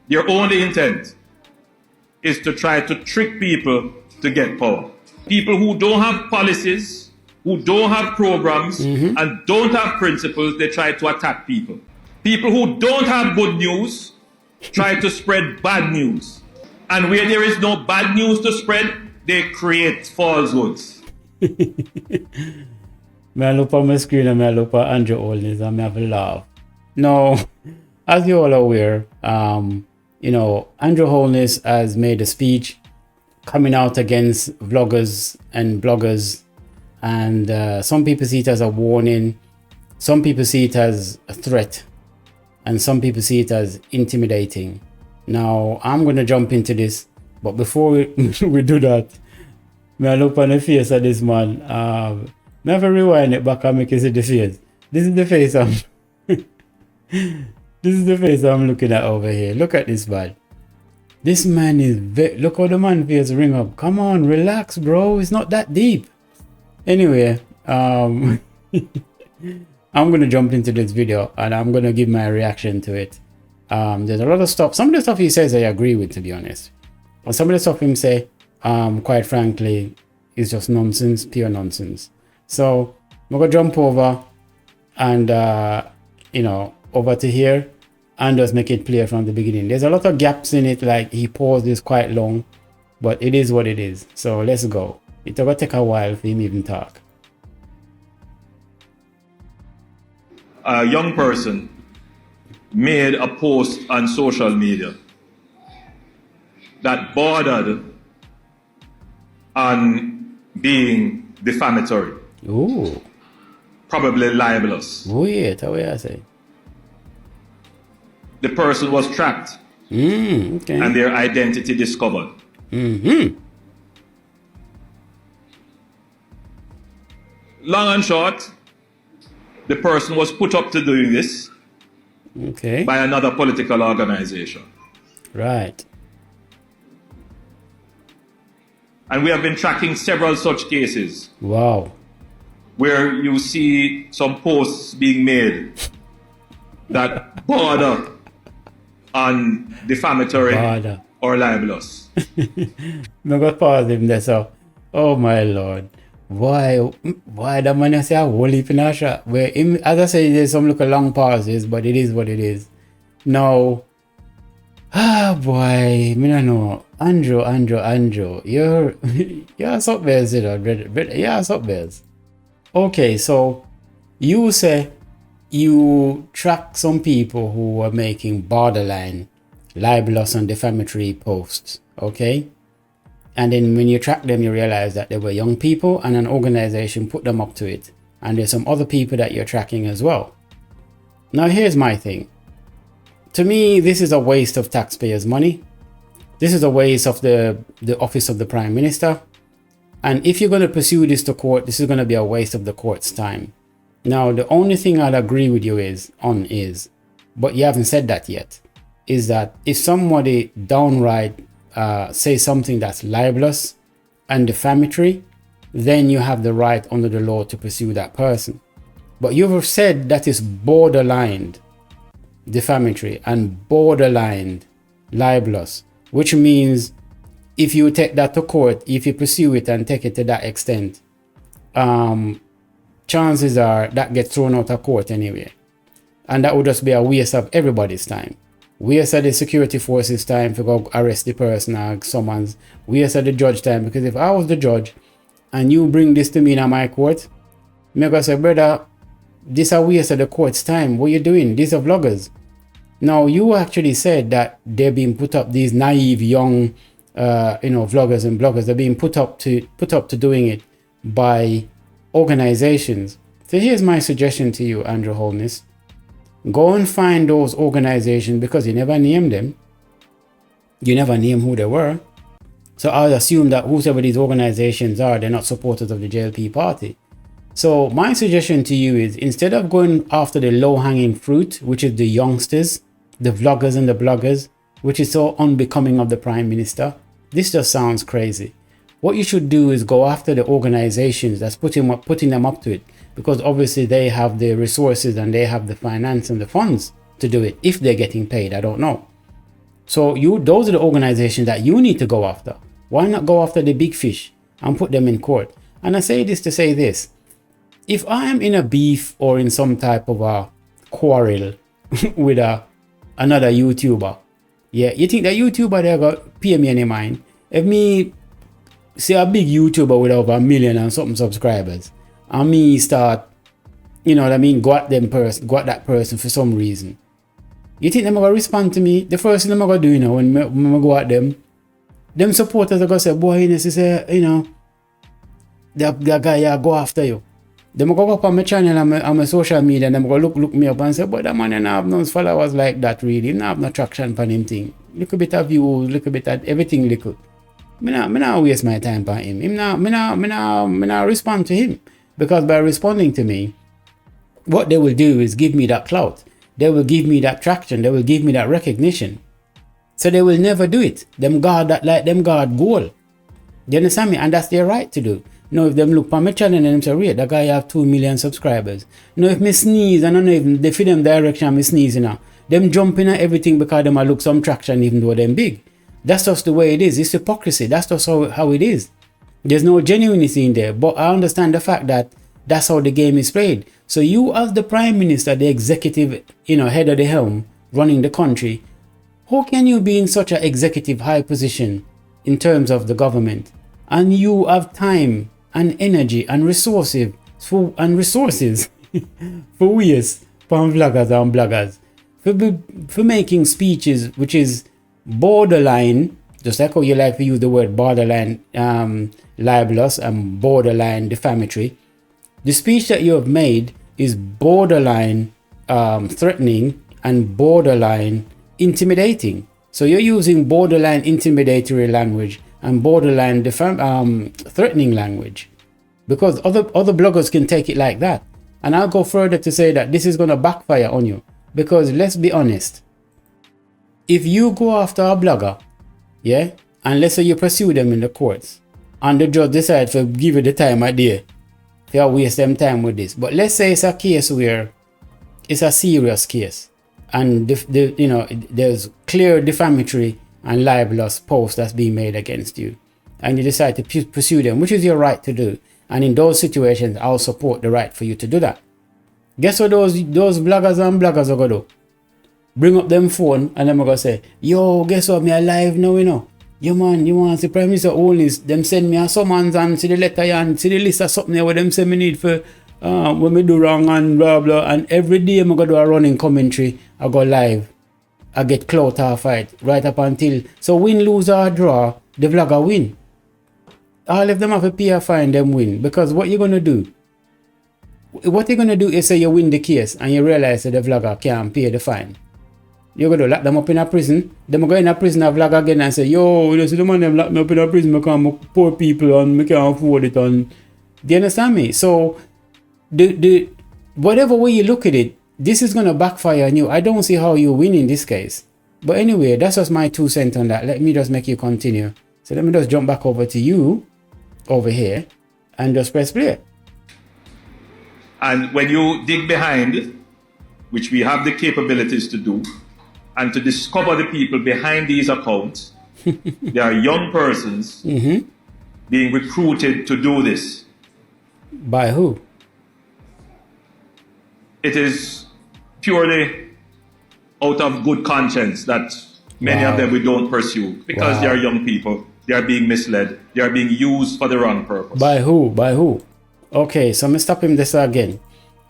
Their only intent is to try to trick people to get power. People who don't have policies, who don't have programs, and don't have principles, they try to attack people. People who don't have good news try to spread bad news. And where there is no bad news to spread, they create falsehoods. I look on my screen and I look at Andrew Holness and I have a laugh. No, as you all are aware, Andrew Holness has made a speech coming out against vloggers and bloggers, and some people see it as a warning, some people see it as a threat, and some people see it as intimidating. Now, I'm going to jump into this, but before we do that, may I look on the face of this man. Never rewind it back and make you see the face. This is the face this is the face I'm looking at over here. Look at this man. This man is look how the man face ring up. Come on, relax, bro. It's not that deep. Anyway, I'm gonna jump into this video and I'm gonna give my reaction to it. There's a lot of stuff. Some of the stuff he says I agree with, to be honest. But some of the stuff him say, quite frankly, is just nonsense, pure nonsense. So I'm gonna jump over and over to here and just make it clear from the beginning. There's a lot of gaps in it, like he pauses quite long, but it is what it is. So let's go. It's gonna take a while for him even talk. A young person made a post on social media that bordered on being defamatory. Ooh. Probably libelous. Wait, how I say? The person was tracked Okay. and their identity discovered. Long and short, the person was put up to doing this by another political organization. Right. And we have been tracking several such cases. Wow. Where you see some posts being made that border on defamatory or libelous. I'm gonna pause him there. So, oh my lord, why the man say a whole heap in a shot? Where him, as I say, there's some look long pauses, but it is what it is. Now, boy, me no know. Andrew, you're so bad, you know, brother. You're so bad. Okay, so you say you track some people who are making borderline libelous and defamatory posts, okay? And then when you track them, you realize that they were young people and an organization put them up to it. And there's some other people that you're tracking as well. Now, here's my thing. To me, this is a waste of taxpayers' money. This is a waste of the office of the Prime Minister. And if you're going to pursue this to court, this is going to be a waste of the court's time. Now, the only thing I'll agree with you is, but you haven't said that yet, is that if somebody downright says something that's libelous and defamatory, then you have the right under the law to pursue that person. But you've said that is borderline defamatory and borderline libelous, which means if you take that to court, if you pursue it and take it to that extent, chances are that gets thrown out of court anyway. And that would just be a waste of everybody's time. Waste of the security forces time to go arrest the person or someone's. Waste of the judge time, because if I was the judge and you bring this to me in my court, I'm gonna say, brother, this is a waste of the court's time. What are you doing? These are vloggers. Now, you actually said that they're being put up, these naive young vloggers and bloggers, they're being put up to doing it by organizations. So here's my suggestion to you, Andrew Holness. Go and find those organizations, because you never named them. You never name who they were. So I'll assume that whoever these organizations are, they're not supporters of the JLP party. So my suggestion to you is, instead of going after the low-hanging fruit, which is the youngsters, the vloggers and the bloggers, which is so unbecoming of the Prime Minister, this just sounds crazy. What you should do is go after the organizations that's putting them up to it, because obviously they have the resources and they have the finance and the funds to do it, if they're getting paid. I don't know. So those are the organizations that you need to go after. Why not go after the big fish and put them in court? And I say this to say this. If I am in a beef or in some type of a quarrel with another YouTuber, yeah, you think that YouTuber they got pay me any mind? If me say a big YouTuber with over 1 million and something subscribers, and me start, you know what I mean, go at that person for some reason, you think they're gonna respond to me? The first thing I'm gonna do, you know, when I go at them supporters are gonna say, boy, this is that guy go after you. Them go up on my channel and my social media and them go look me up and say, but that man don't have no followers like that really. He don't have no traction for him thing. Little bit of views, little bit of everything little. Me not waste my time on him. Me not respond to him. Because by responding to me, what they will do is give me that clout. They will give me that traction. They will give me that recognition. So they will never do it. Them guard that like them guard goal. You understand me? And that's their right to do. Now if them look on my channel and them say, "Wait, that guy have 2 million subscribers." Now if me sneeze and I don't know if they feed them direction me sneezing now, them jumping at everything because them look some traction even though them big. That's just the way it is. It's hypocrisy. That's just how it is. There's no genuineness in there. But I understand the fact that that's how the game is played. So you as the Prime Minister, the executive, head of the helm, running the country, how can you be in such an executive high position in terms of the government and you have time and energy and resources for ways from vloggers and bloggers for making speeches which is borderline, just like how you like to use the word borderline libelous and borderline defamatory. The speech that you have made is borderline threatening and borderline intimidating. So you're using borderline intimidatory language and borderline threatening language, because other bloggers can take it like that. And I'll go further to say that this is going to backfire on you, because let's be honest, if you go after a blogger, yeah, and let's say you pursue them in the courts and the judge decides to give you the time of day, they waste them time with this. But let's say it's a case where it's a serious case and there's clear defamatory and libelous posts that's being made against you, and you decide to pursue them, which is your right to do. And in those situations, I'll support the right for you to do that. Guess what those bloggers and bloggers are going to do? Bring up them phone and them are going to say, yo, guess what, me alive now, Yo man, you want to see Prime Minister Holness, them send me a summons and see the letter and see the list of something where them say me need for when me do wrong and blah blah. And every day I'm going to do a running commentary, I go live. I get clout or fight right up until, so win, lose or draw, the vlogger win. All of them have a pay a fine, them win. Because what you're going to do? What you're going to do is say you win the case and you realize that the vlogger can't pay the fine. You're going to lock them up in a prison. Them go in a prison and vlog again and say, yo, you see the man them lock me up in a prison because I'm poor people and I can't afford it. And do you understand me? So the whatever way you look at it, this is going to backfire on you. I don't see how you win in this case. But anyway, that's just my 2 cents on that. Let me just make you continue. So let me just jump back over to you over here and just press play. And when you dig behind, which we have the capabilities to do, and to discover the people behind these accounts, there are young persons being recruited to do this. By who? It is purely out of good conscience that many of them we don't pursue, because they are young people. They are being misled. They are being used for the wrong purpose. By who? By who? Okay, so I'm going to stop him this again.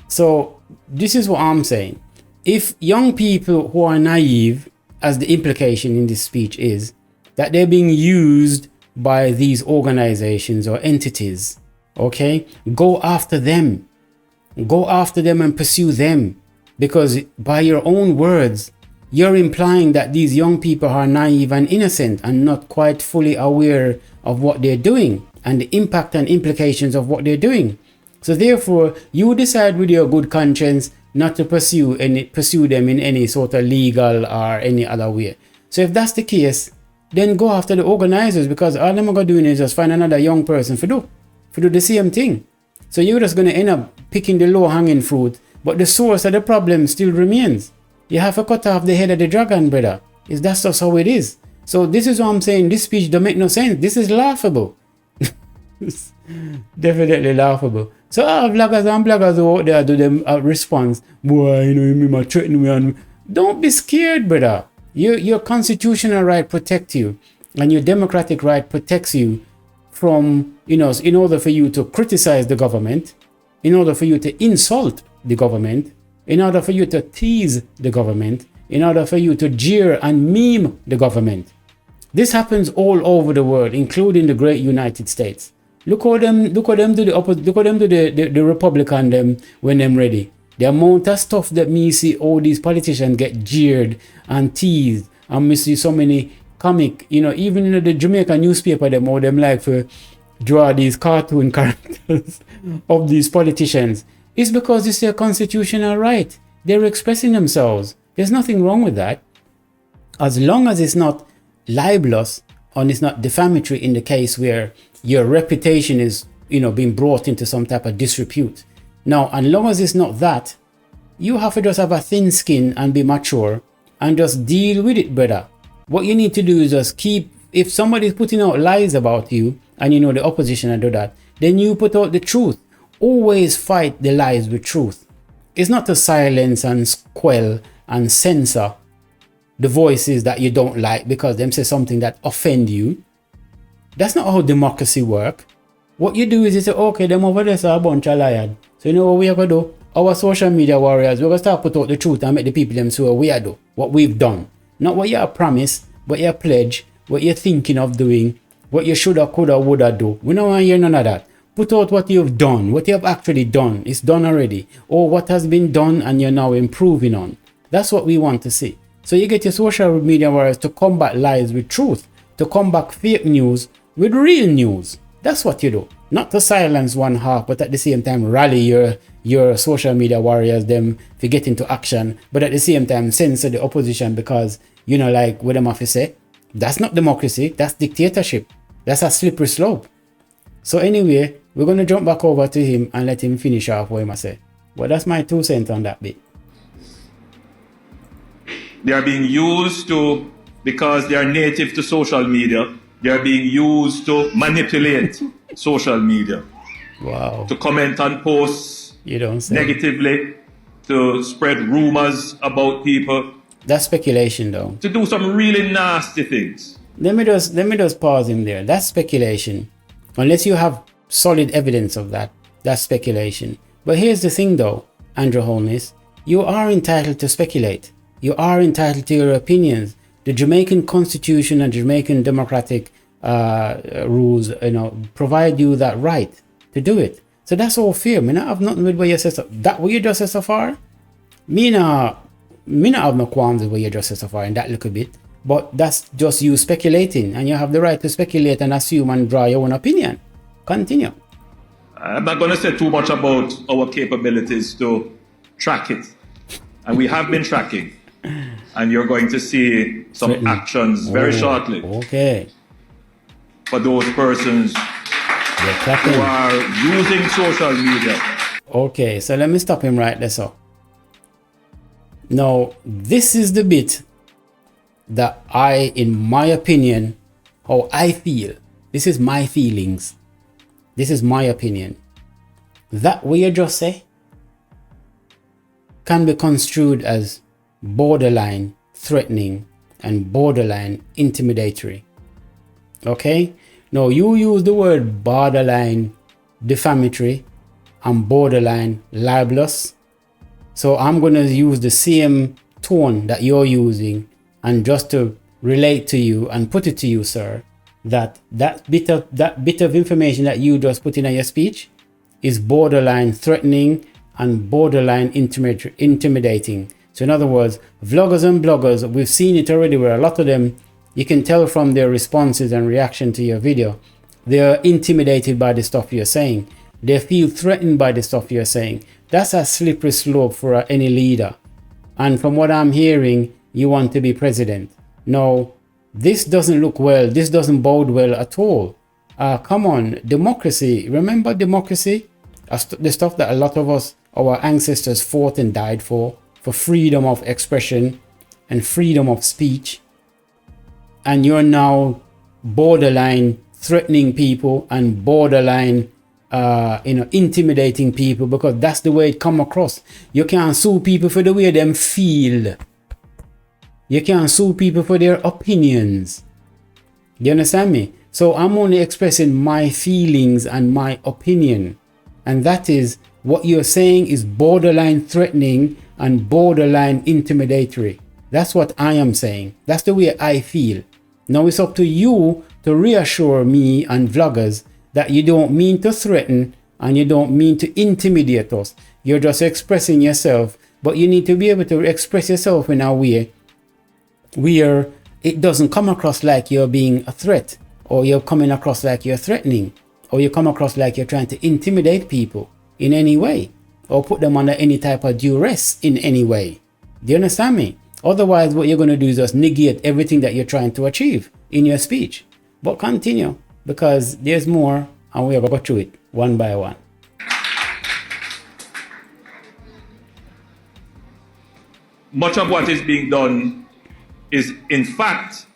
So this is what I'm saying. If young people who are naive, as the implication in this speech is, that they're being used by these organizations or entities, okay, go after them. Go after them and pursue them. Because by your own words, you're implying that these young people are naive and innocent and not quite fully aware of what they're doing and the impact and implications of what they're doing. So therefore, you decide with your good conscience not to pursue them in any sort of legal or any other way. So if that's the case, then go after the organizers, because all them are going to do is just find another young person to do the same thing. So you're just going to end up picking the low-hanging fruit, but the source of the problem still remains. You have to cut off the head of the dragon, brother. That's just how it is. So this is what I'm saying. This speech don't make no sense. This is laughable. It's definitely laughable. So vloggers and bloggers who out there do them response. Boy, you know, you might threaten me. And don't be scared, brother. Your constitutional right protects you, and your democratic right protects you from, you know, in order for you to criticize the government, in order for you to insult the government, in order for you to tease the government, in order for you to jeer and meme the government. This happens all over the world, including the great United States. Look how them do the Republican them when them ready. The amount of stuff that me see all these politicians get jeered and teased, and me see so many comic, you know, even in the Jamaican newspaper them all them like for draw these cartoon characters of these politicians. It's because it's their constitutional right. They're expressing themselves. There's nothing wrong with that. As long as it's not libelous and it's not defamatory in the case where your reputation is, you know, being brought into some type of disrepute. Now, as long as it's not that, you have to just have a thin skin and be mature and just deal with it, brother. What you need to do is just keep, if somebody's putting out lies about you, and you know the opposition and do that, then you put out the truth. Always fight the lies with truth. It's not to silence and quell and censor the voices that you don't like because them say something that offend you. That's not how democracy works. What you do is you say, okay, them over there are a bunch of liars. So you know what we are going to do? Our social media warriors, we're going to start put out the truth and make the people them see what we are doing, what we've done. Not what you promised, what you pledge, what you're thinking of doing, what you shoulda, coulda, woulda do. We don't want to hear none of that. Put out what you've done, what you have actually done. It's done already. Or what has been done and you're now improving on. That's what we want to see. So you get your social media warriors to combat lies with truth, to combat fake news with real news. That's what you do. Not to silence one half, but at the same time rally your social media warriors them to get into action, but at the same time censor the opposition because, you know, like what them have to say. That's not democracy. That's dictatorship. That's a slippery slope. So anyway, we're going to jump back over to him and let him finish off what he must say. Well, that's my 2 cents on that bit. They are being used to, because they are native to social media, they are being used to manipulate social media. Wow. To comment on posts You don't say. negatively, to spread rumors about people. That's speculation though. To do some really nasty things. Let me just pause him there. That's speculation. Unless you have solid evidence of that, that's speculation. But here's the thing though, Andrew Holness, you are entitled to speculate. You are entitled to your opinions. The Jamaican Constitution and Jamaican democratic rules, you know, provide you that right to do it. So that's all fair. Me not have nothing with what you said. That what you just said so far, me not have no qualms with what you just said so far in that little bit. But that's just you speculating, and you have the right to speculate and assume and draw your own opinion. Continue. I'm not going to say too much about our capabilities to track it. And we have been tracking. And you're going to see some actions very shortly. Okay. For those persons who are using social media. Okay, so let me stop him right there. So now, this is the bit that I, in my opinion, how I feel. This is my feelings. This is my opinion. That what you just say can be construed as borderline threatening and borderline intimidatory. Okay? Now you use the word borderline defamatory and borderline libelous. So I'm going to use the same tone that you're using, and just to relate to you and put it to you, sir, that bit of information that you just put in your speech is borderline threatening and borderline intimidating. So in other words, vloggers and bloggers, we've seen it already where a lot of them, you can tell from their responses and reaction to your video, they're intimidated by the stuff you're saying. They feel threatened by the stuff you're saying. That's a slippery slope for any leader. And from what I'm hearing, you want to be president. No, this doesn't look well. This doesn't bode well at all. Come on, democracy. Remember democracy? The stuff that a lot of us, our ancestors fought and died for freedom of expression and freedom of speech and you're now borderline threatening people and borderline intimidating people, because that's the way it come across. You can't sue people for the way them feel. You can't sue people for their opinions. You understand me? So I'm only expressing my feelings and my opinion. And that is what you're saying is borderline threatening and borderline intimidatory. That's what I am saying. That's the way I feel. Now it's up to you to reassure me and vloggers that you don't mean to threaten and you don't mean to intimidate us. You're just expressing yourself, but you need to be able to express yourself in a way where it doesn't come across like you're being a threat, or you're coming across like you're threatening, or you come across like you're trying to intimidate people in any way, or put them under any type of duress in any way. Do you understand me? Otherwise, what you're going to do is just negate everything that you're trying to achieve in your speech. But continue, because there's more, and we're going to go through it one by one. Much of what is being done is, in fact,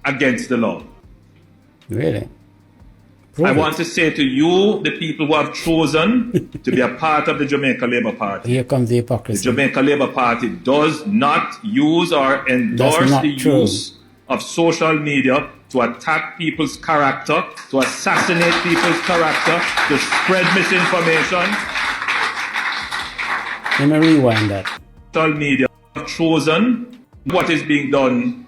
against the law. Really? I want to say to you, the people who have chosen to be a part of the Jamaica Labour Party. Here comes the hypocrisy. The Jamaica Labour Party does not use or endorse the use of social media to attack people's character, to assassinate people's character, to spread misinformation. Let me rewind that. Social media have chosen. What is being done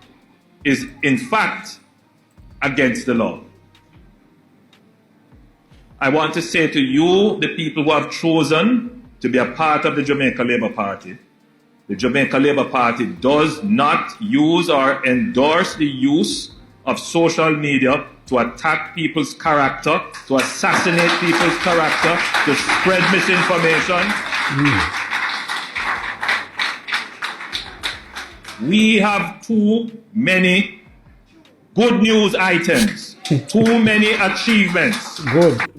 is, in fact, against the law. I want to say to you, the people who have chosen to be a part of the Jamaica Labour Party, the Jamaica Labour Party does not use or endorse the use of social media to attack people's character, to assassinate people's character, to spread misinformation. We have too many good news items, too many achievements.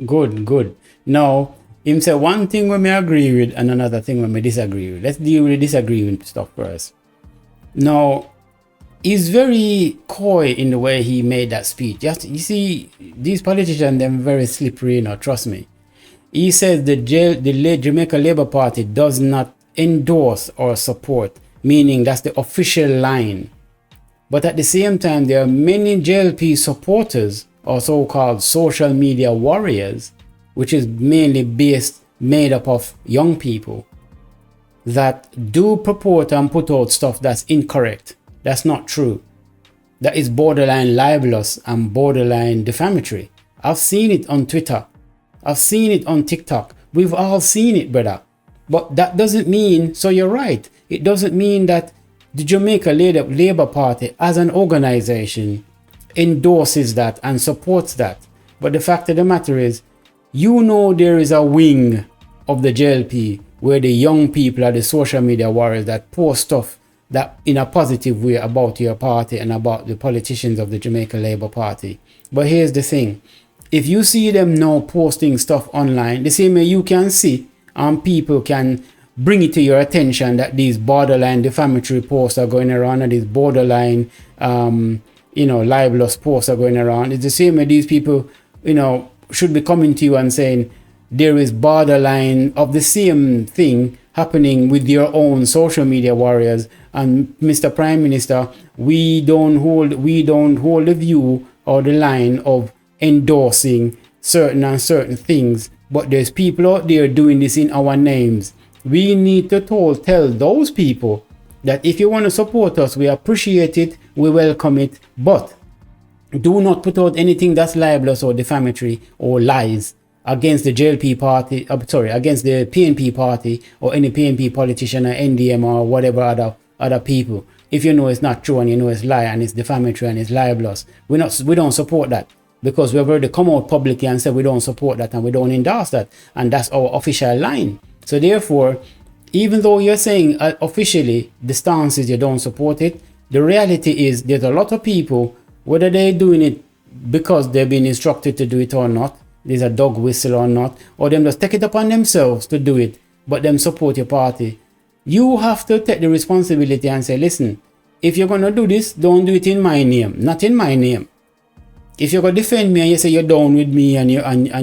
Good. Now, him say one thing when me agree with and another thing when me disagree with. Let's deal with the disagreeing stuff first. Now, he's very coy in the way he made that speech. You see, these politicians, they're very slippery, trust me. He says the Jamaica Labour Party does not endorse or support, meaning that's the official line. But at the same time, there are many JLP supporters, or so-called social media warriors, which is mainly made up of young people, that do purport and put out stuff that's incorrect. That's not true. That is borderline libelous and borderline defamatory. I've seen it on Twitter. I've seen it on TikTok. We've all seen it, brother. But that doesn't mean, so you're right, it doesn't mean that the Jamaica Labour Party as an organization endorses that and supports that. But the fact of the matter is, there is a wing of the JLP where the young people are the social media warriors that post stuff that in a positive way about your party and about the politicians of the Jamaica Labour Party. But here's the thing. If you see them now posting stuff online, the same way you can see and people can bring it to your attention that these borderline defamatory posts are going around and these borderline libelous posts are going around. It's the same way these people should be coming to you and saying there is borderline of the same thing happening with your own social media warriors. And Mr. Prime Minister, we don't hold the view or the line of endorsing certain things, but there's people out there doing this in our names. We need to tell those people that if you want to support us, we appreciate it, we welcome it, but do not put out anything that's libelous or defamatory or lies against the JLP party, against the PNP party or any PNP politician or NDM or whatever other people. If you know it's not true and you know it's lie and it's defamatory and it's libelous, we don't support that, because we've already come out publicly and said we don't support that and we don't endorse that, and that's our official line. So therefore, even though you're saying officially the stance is you don't support it, the reality is there's a lot of people, whether they're doing it because they've been instructed to do it or not, there's a dog whistle or not, or them just take it upon themselves to do it, but them support your party. You have to take the responsibility and say, listen, if you're going to do this, don't do it in my name, not in my name. If you're going to defend me and you say you're down with me and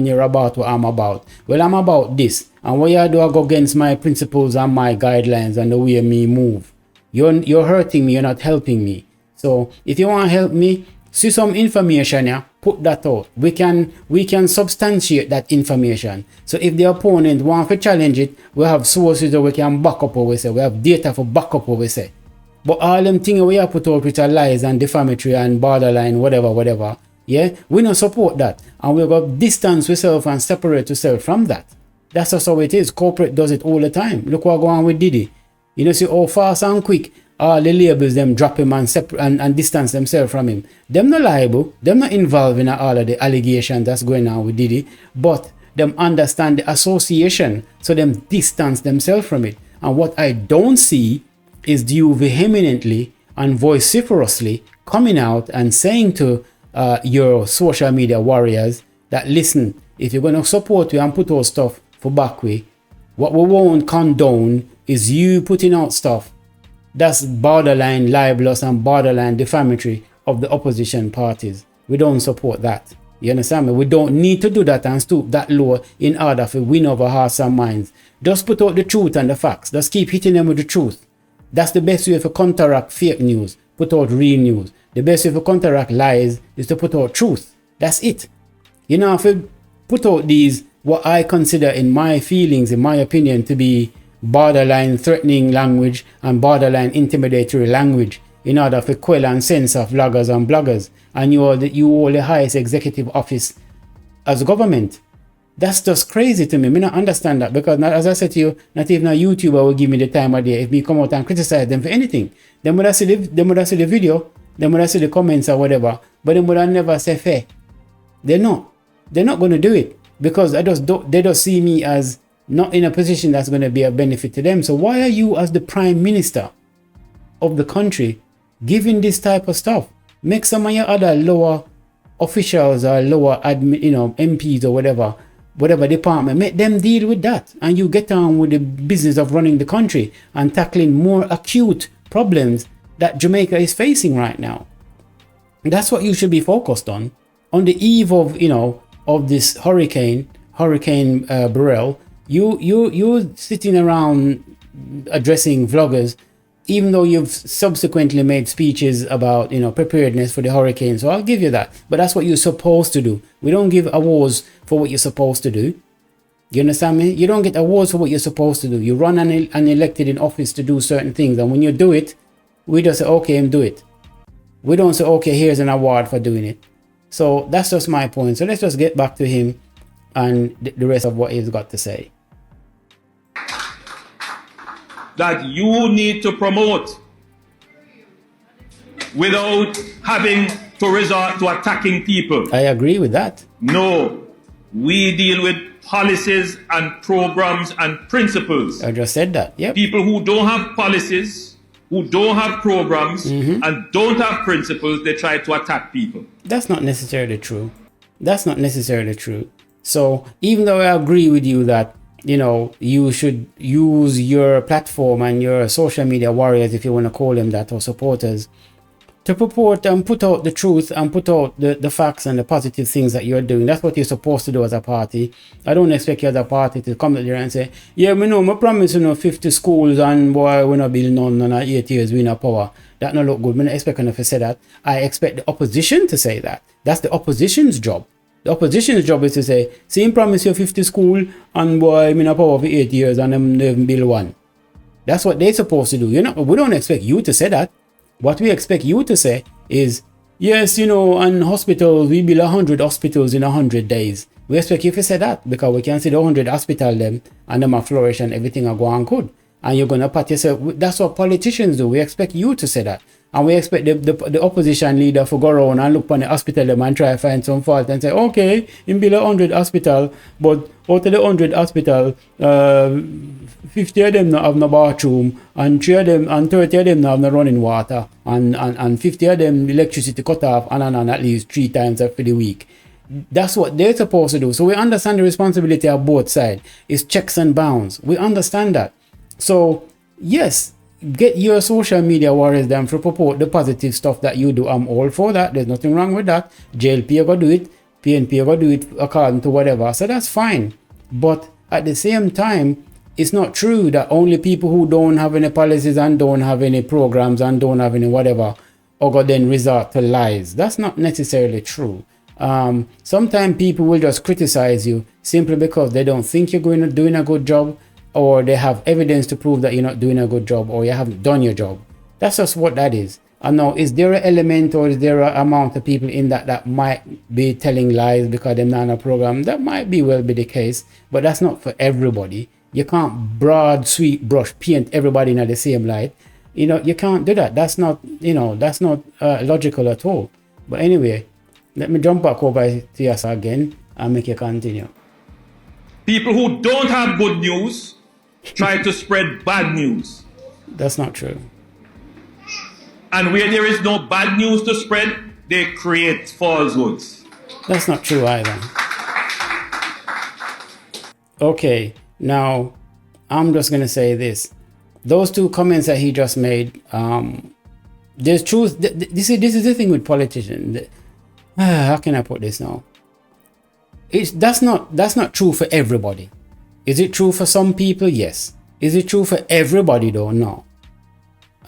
you're about what I'm about, well, I'm about this. And what you do, I go against my principles and my guidelines and the way me move. You're hurting me, you're not helping me. So if you want to help me, see some information, yeah, put that out. We can substantiate that information. So if the opponent wants to challenge it, we have sources that we can back up what we say. We have data for back up what we say. But all them things we have put out which are lies and defamatory and borderline, whatever, yeah, we don't support that. And we've got distance ourselves and separate ourselves from that. That's just how it is. Corporate does it all the time. Look what going on with Diddy. You know, see how fast and quick all the labels them drop him and separate and distance themselves from him. Them not liable, them not involved in all of the allegations that's going on with Diddy, but them understand the association, so them distance themselves from it. And what I don't see is you vehemently and vociferously coming out and saying to your social media warriors that, listen, if you're going to support you and put out stuff for back way, what we won't condone is you putting out stuff that's borderline libelous and borderline defamatory of the opposition parties. We don't support that. You understand me? We don't need to do that and stoop that low in order to win over hearts and minds. Just put out the truth and the facts. Just keep hitting them with the truth. That's the best way to counteract fake news. Put out real news. The best way to counteract lies is to put out truth. That's it. You know, if you put out these, what I consider in my feelings, in my opinion, to be borderline threatening language and borderline intimidatory language in order to quell and censor vloggers and bloggers, and you hold the highest executive office as government. That's just crazy to me. I don't understand that, because as I said to you, not even a YouTuber will give me the time of day if me come out and criticize them for anything. Them would have see the video, them would have see the comments or whatever, but them would have never say fair. They're not going to do it, because they just see me as not in a position that's going to be a benefit to them. So why are you, as the prime minister of the country, giving this type of stuff? Make some of your other lower officials or lower MPs or whatever department, make them deal with that, and you get on with the business of running the country and tackling more acute problems that Jamaica is facing right now. That's what you should be focused on the eve of of this hurricane Burrell. You sitting around addressing vloggers, even though you've subsequently made speeches about preparedness for the hurricane. So I'll give you that. But that's what you're supposed to do. We don't give awards for what you're supposed to do. You understand me? You don't get awards for what you're supposed to do. You run an elected in office to do certain things, and when you do it, we just say, okay, do it. We don't say, okay, here's an award for doing it. So that's just my point. So let's just get back to him and the rest of what he's got to say. That you need to promote without having to resort to attacking people. I agree with that. No, we deal with policies and programs and principles. I just said that. Yep. People who don't have policies, who don't have programs, and don't have principles, they try to attack people. That's not necessarily true. That's not necessarily true. So even though I agree with you that you should use your platform and your social media warriors, if you want to call them that, or supporters, to purport and put out the truth and put out the facts and the positive things that you're doing. That's what you're supposed to do as a party. I don't expect you as a party to come there and say, yeah, I promise 50 schools and boy, we're not building none 8 years we in power. That not look good. I don't expect enough to say that. I expect the opposition to say that. That's the opposition's job. The opposition's job is to say, see, promise you 50 school and boy, I'm in power for 8 years and them build one. That's what they're supposed to do. We don't expect you to say that. What we expect you to say is, yes, and hospitals, we build 100 hospitals in 100 days. We expect you to say that, because we can see the 100 hospital them and them are flourish and everything are going good. And you're going to pat yourself. That's what politicians do. We expect you to say that. And we expect the opposition leader to go around and look on the hospital them and try to find some fault and say, okay, in build 100 hospital, but out of the 100 hospital, 50 of them not have no bathroom, and 3 of them and 30 of them not have no running water, and 50 of them electricity cut off and at least 3 times for the week. That's what they're supposed to do. So we understand the responsibility of both sides. It's checks and bounds. We understand that. So yes, get your social media warriors them to proport the positive stuff that you do. I'm all for that. There's nothing wrong with that. JLP go do it, PNP go do it according to whatever. So that's fine. But at the same time, it's not true that only people who don't have any policies and don't have any programs and don't have any whatever or go then resort to lies. That's not necessarily true. Sometimes people will just criticize you simply because they don't think you're doing a good job, or they have evidence to prove that you're not doing a good job, or you haven't done your job. That's just what that is. And now, is there an element or is there an amount of people in that might be telling lies because they're not in a program? That might well be the case, but that's not for everybody. You can't broad sweep brush paint everybody in the same light. You can't do that. That's not logical at all. But anyway, let me jump back over to you again and make you continue. People who don't have good news try to spread bad news. That's not true. And where there is no bad news to spread, they create falsehoods. That's not true either. Okay, now I'm just going to say this. Those two comments that he just made, there's truth. This is the thing with politicians. How can I put this now? That's not true for everybody. Is it true for some people? Yes. Is it true for everybody though? No.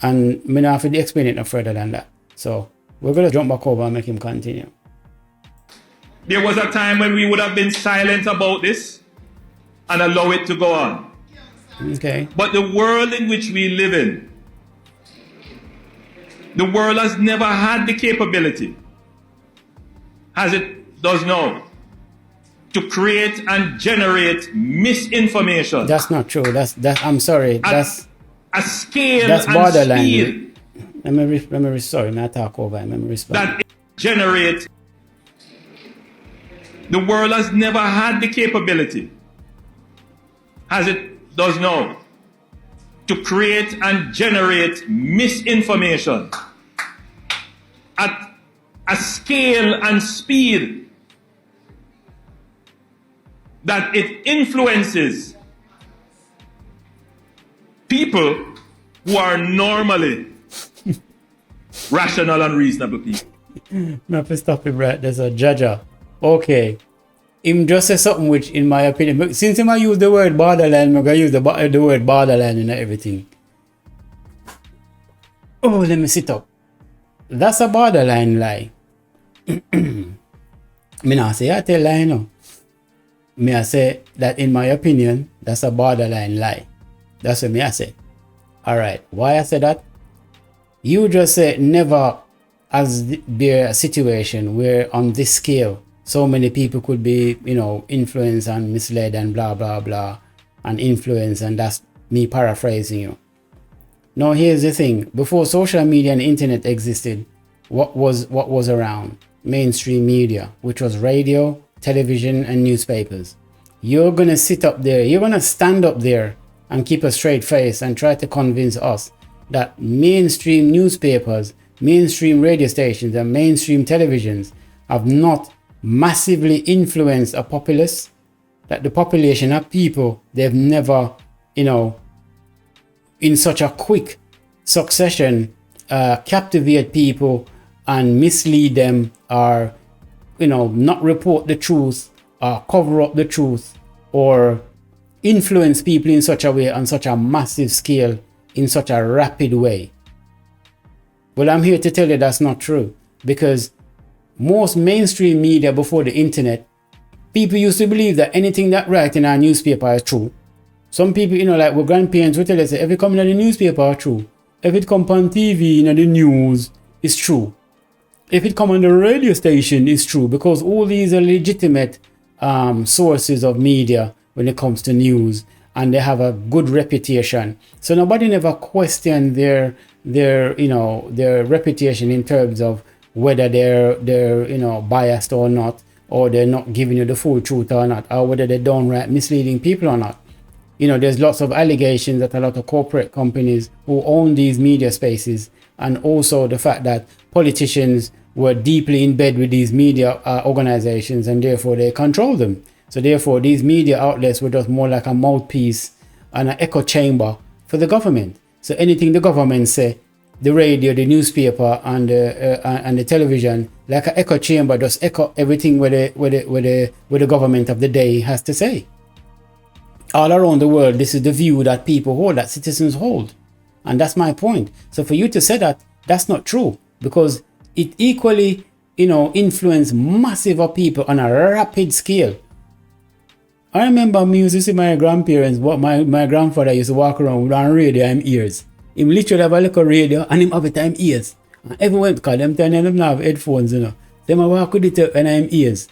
And I'm not have to explain it no further than that. So we're going to jump back over and make him continue. There was a time when we would have been silent about this and allow it to go on. Okay. But the world in which we live in, the world has never had the capability, as it does now, to create and generate misinformation. That's not true. I'm sorry. That's a scale that's and borderline. speed. Sorry, may I talk over? Let me respond. That generate. The world has never had the capability, as it does now, to create and generate misinformation at a scale and speed that it influences people who are normally rational and reasonable people. I have to stop him right. There's a judger. Okay. Him just say something which, in my opinion, since him I use the word borderline, I'm going to use the word borderline in everything. Oh, let me sit up. That's a borderline lie. Me not say I tell lie no. Me I say that in my opinion, that's a borderline lie. That's what me I say. Alright, why I say that? You just say never has there a situation where on this scale so many people could be, influenced and misled and blah blah blah and influenced, and that's me paraphrasing you. Now here's the thing. Before social media and internet existed, what was around? Mainstream media, which was radio, television, and newspapers. You're gonna sit up there, you're gonna stand up there and keep a straight face and try to convince us that mainstream newspapers, mainstream radio stations, and mainstream televisions have not massively influenced a populace, that the population of people, they've never, in such a quick succession, captivate people and mislead them, or not report the truth, or cover up the truth, or influence people in such a way, on such a massive scale, in such a rapid way. Well, I'm here to tell you that's not true, because most mainstream media before the internet, people used to believe that anything that write in our newspaper is true. Some people, like our grandparents would tell us, if it come in the newspaper, it's true. If it come on TV, the news, it's true. If it come on the radio station, it's true, because all these are legitimate sources of media when it comes to news, and they have a good reputation. So nobody never questioned their reputation in terms of whether they're biased or not, or they're not giving you the full truth or not, or whether they're downright misleading people or not. There's lots of allegations that a lot of corporate companies who own these media spaces, and also the fact that politicians were deeply in bed with these media organizations, and therefore they control them. So therefore these media outlets were just more like a mouthpiece and an echo chamber for the government. So anything the government say, the radio, the newspaper, and the television, like an echo chamber, just echo everything where the government of the day has to say. All around the world, this is the view that people hold, that citizens hold. And that's my point. So for you to say that, that's not true, because it equally, influenced massive of people on a rapid scale. I remember me used to see my grandparents, what my grandfather used to walk around with a radio in ears. Him literally have a little radio and him have it in ears. And everyone, because them turn them have headphones, Them a walk with it in him ears.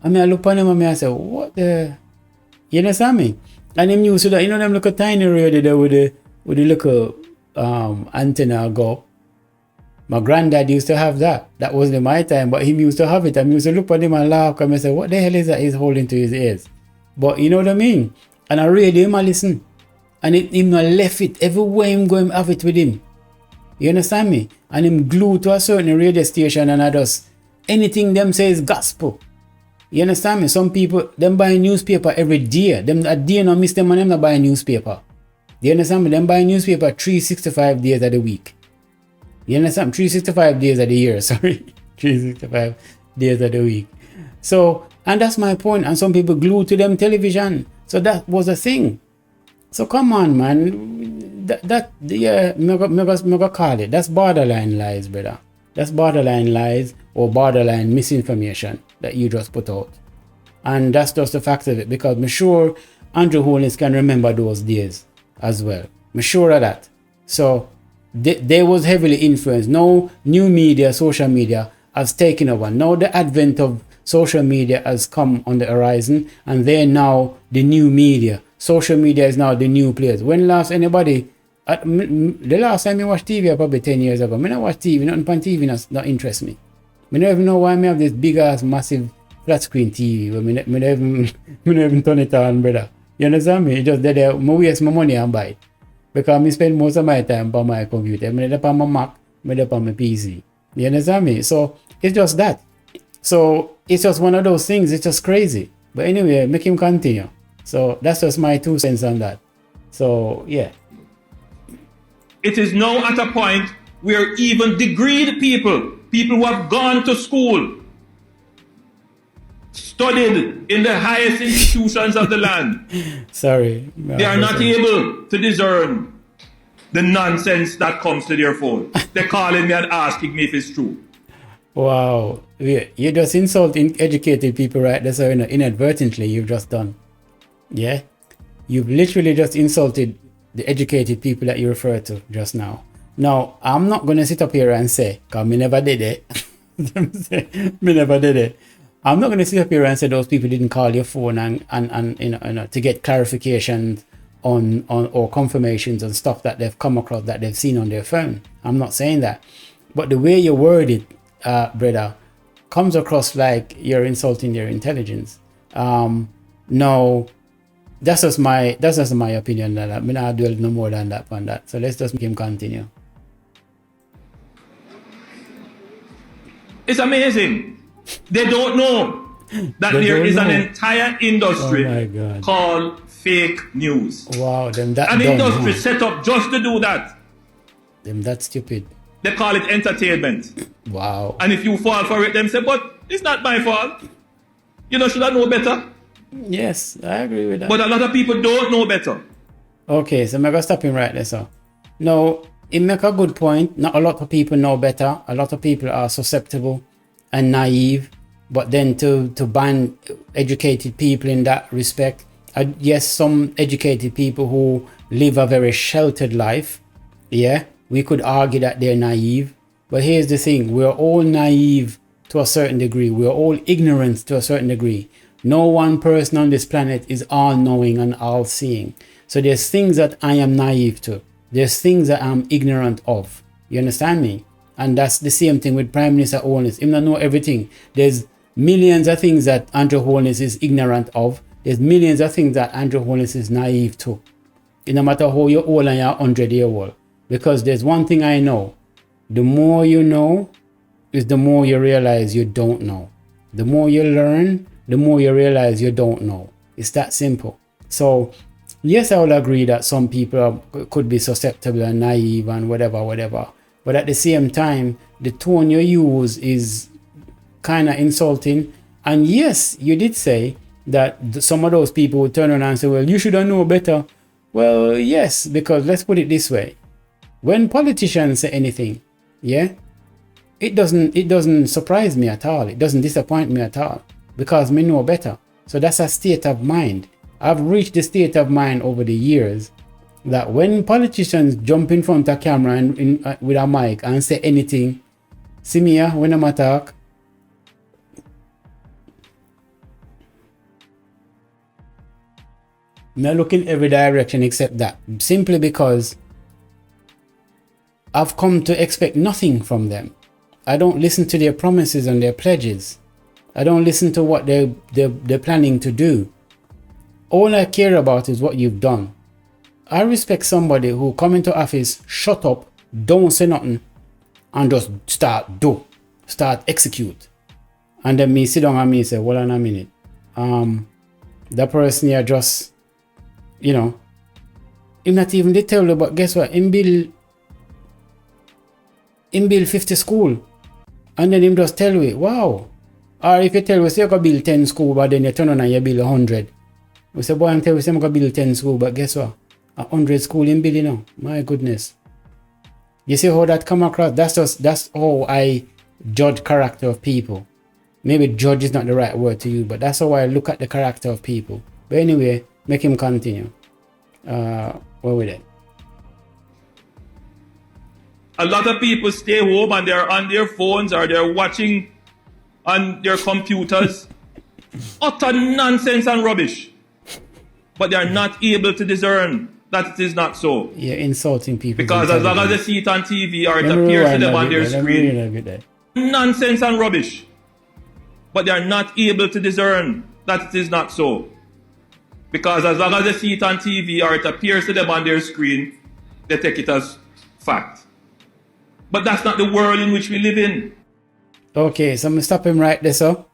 I mean, I look on them and I say, what the... You understand me? And him used to that, them little tiny radio there with the little antenna go up. My granddad used to have that. That wasn't my time, but he used to have it. I used to look at him and laugh and say, what the hell is that he's holding to his ears? But you know what I mean? And I radio him and listen. And him not left it. Everywhere him go, him have it with him. You understand me? And him glued to a certain radio station and I just, anything them say is gospel. You understand me? Some people, them buy a newspaper every day. Them a day no miss them and them not buy a newspaper. You understand me? Them buy a newspaper 365 days of the week. You understand? 365 days of the year, sorry. 365 days of the week. So, and that's my point. And some people glue to them television. So that was a thing. So come on, man. Me call it. That's borderline lies, brother. That's borderline lies or borderline misinformation that you just put out. And that's just the fact of it, because I'm sure Andrew Holness can remember those days as well. I'm sure of that. So they was heavily influenced. Now new media, social media has taken over. Now the advent of social media has come on the horizon, and they're now the new media. Social media is now the new players. When last anybody, the last time I watched TV probably 10 years ago, I don't watch TV, nothing on TV not interest me. I don't even know why I have this big ass massive flat screen TV. I don't even turn it on, brother. You understand me? It just that I waste my money and buy it. Because I spend most of my time on my computer. I mean, on my Mac, I on my PC. You understand me? So it's just that. So it's just one of those things. It's just crazy. But anyway, make him continue. So that's just my 2 cents on that. So yeah. It is now at a point where even degreed people who have gone to school, studied in the highest institutions of the land, sorry, they are not able to discern the nonsense that comes to their phone. They're calling me and asking me if it's true. Wow, you just insulting educated people, right? That's how inadvertently you've just done. Yeah, you've literally just insulted the educated people that you refer to just now. Now, I'm not going to sit up here and say, because me never did it. Me never did it. I'm not going to sit up here and say those people didn't call your phone and to get clarifications on or confirmations on stuff that they've come across, that they've seen on their phone. I'm not saying that. But the way you word it, brother, comes across like you're insulting their intelligence. No, that's just my opinion. That I mean, I'll dwell no more than that on that. So let's just make him continue. It's amazing. They don't know that there is an entire industry called fake news. Wow, them that an industry set up just to do that. Them that stupid. They call it entertainment. Wow. And if you fall for it, them say, but it's not my fault. Should I know better? Yes, I agree with that. But a lot of people don't know better. Okay, so I'm going to stop him right there, so. Now, it make a good point. Not a lot of people know better. A lot of people are susceptible and naive. But then to ban educated people in that respect, yes, some educated people who live a very sheltered life, yeah, we could argue that they're naive. But here's the thing, we're all naive to a certain degree. We're all ignorant to a certain degree. No one person on this planet is all-knowing and all-seeing. So there's things that I am naive to. There's things that I'm ignorant of. You understand me? And that's the same thing with Prime Minister Holness. He don't know everything. There's millions of things that Andrew Holness is ignorant of. There's millions of things that Andrew Holness is naive to. No matter how you're old and you're 100 years old. Because there's one thing I know. The more you know is the more you realize you don't know. The more you learn, the more you realize you don't know. It's that simple. So yes, I will agree that some people could be susceptible and naive and whatever. But at the same time, the tone you use is kind of insulting. And yes, you did say that some of those people would turn around and say, well, you should have known better. Well, yes, because let's put it this way. When politicians say anything, yeah, it doesn't surprise me at all. It doesn't disappoint me at all because me know better. So that's a state of mind. I've reached the state of mind over the years that when politicians jump in front of a camera and with a mic and say anything, see me here when I'm talk, I look in every direction except that, simply because I've come to expect nothing from them. I don't listen to their promises and their pledges. I don't listen to what they're planning to do. All I care about is what you've done. I respect somebody who come into office, shut up, don't say nothing, and just start execute. And then me sit down and me say, hold on a minute. That person here just, you know, him not even they tell you, but guess what? Him build 50 school. And then him just tell you, wow. Or if you tell us, say you go build 10 school, but then you turn on and you build 100. We say, boy, I'm telling you, I'm going to build 10 school, but guess what? 100 school in building now. My goodness. You see how that come across? That's how I judge character of people. Maybe judge is not the right word to use, but that's how I look at the character of people. But anyway, make him continue. Where with it? A lot of people stay home and they're on their phones or they're watching on their computers. Utter nonsense and rubbish. But they're not able to discern that it is not so. You're insulting people. Because as long as they see it on TV or it appears to them on their screen, nonsense and rubbish. But they are not able to discern that it is not so. Because as long as they see it on TV or it appears to them on their screen, they take it as fact. But that's not the world in which we live in. Okay, so I'm going to stop him right there, so.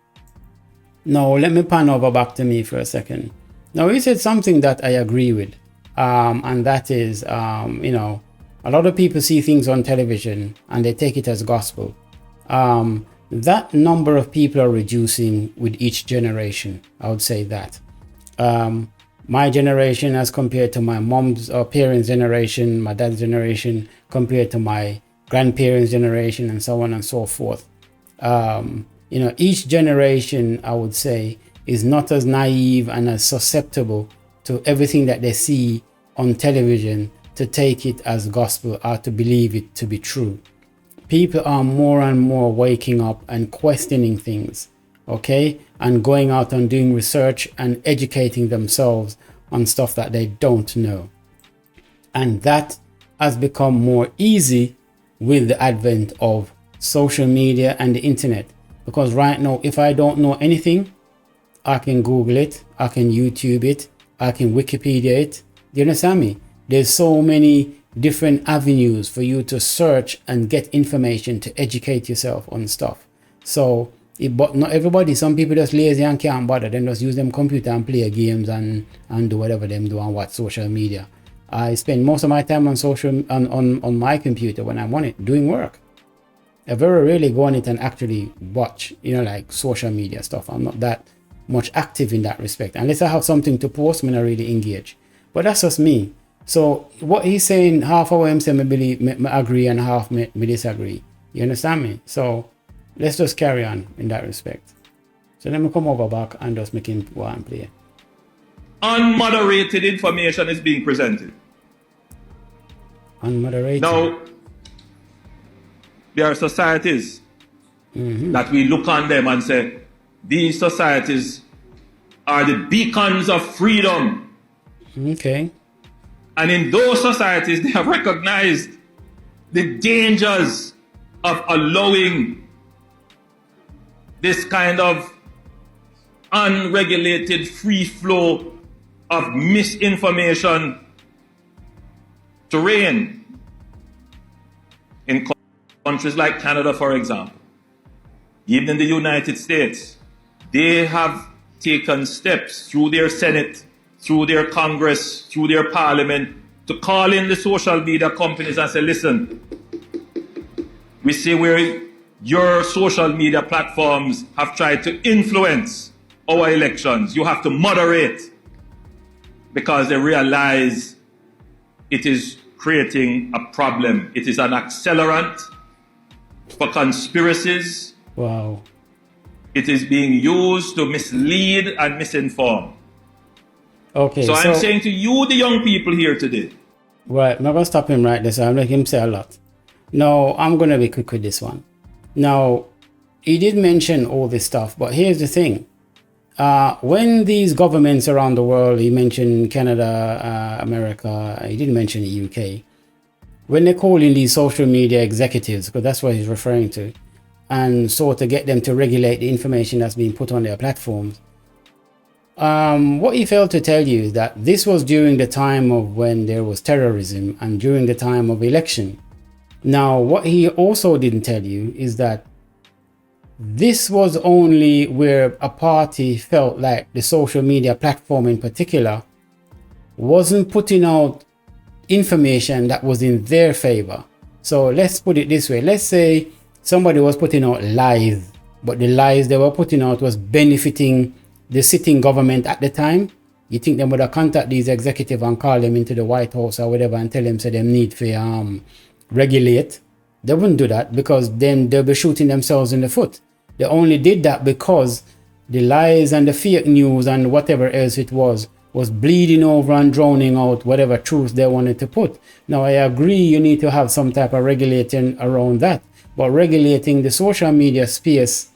Now, let me pan over back to me for a second. Now, he said something that I agree with. And that is, you know, a lot of people see things on television and they take it as gospel. That number of people are reducing with each generation. I would say that. My generation as compared to my mom's or parents' generation, my dad's generation, compared to my grandparents' generation, and so on and so forth. You know, each generation, I would say, is not as naive and as susceptible to everything that they see on television to take it as gospel or to believe it to be true. People are more and more waking up and questioning things, okay? And going out and doing research and educating themselves on stuff that they don't know. And that has become more easy with the advent of social media and the internet. Because right now, if I don't know anything, I can Google it, I can YouTube it, I can Wikipedia it. Do you understand me? There's so many different avenues for you to search and get information to educate yourself on stuff. So, but not everybody, some people just lazy and can't bother. They just use them computer and play games and do whatever them do and watch social media. I spend most of my time on my computer when I'm on it doing work. I very rarely go on it and actually watch, you know, like social media stuff. I'm not that much active in that respect. Unless I have something to post, I'm not really engage. But that's just me. So what he's saying, half of what I'm saying, I agree and half me disagree. You understand me? So let's just carry on in that respect. So let me come over back and just make him go and play. Unmoderated information is being presented. Unmoderated. Now, there are societies that we look on them and say, these societies are the beacons of freedom. Okay. And in those societies, they have recognized the dangers of allowing this kind of unregulated free flow of misinformation to reign. In countries like Canada, for example, even in the United States, they have taken steps through their Senate, through their Congress, through their Parliament, to call in the social media companies and say, listen, we see where your social media platforms have tried to influence our elections. You have to moderate, because they realize it is creating a problem. It is an accelerant for conspiracies. Wow. It is being used to mislead and misinform. Okay. So I'm saying to you, the young people here today. Right, I'm not going to stop him right there, so I'm letting him say a lot. Now, I'm going to be quick with this one. Now, he did mention all this stuff, but here's the thing. When these governments around the world, he mentioned Canada, America, he didn't mention the UK, when they call in these social media executives, because that's what he's referring to, and so to get them to regulate the information that's being put on their platforms, what he failed to tell you is that this was during the time of when there was terrorism and during the time of election. Now, what he also didn't tell you is that this was only where a party felt like the social media platform in particular wasn't putting out information that was in their favor. So let's put it this way. Let's say somebody was putting out lies, but the lies they were putting out was benefiting the sitting government at the time. You think they would have contacted these executives and call them into the White House or whatever and tell them so they need to regulate? They wouldn't do that, because then they'll be shooting themselves in the foot. They only did that because the lies and the fake news and whatever else it was bleeding over and drowning out whatever truth they wanted to put. Now, I agree you need to have some type of regulating around that, but regulating the social media space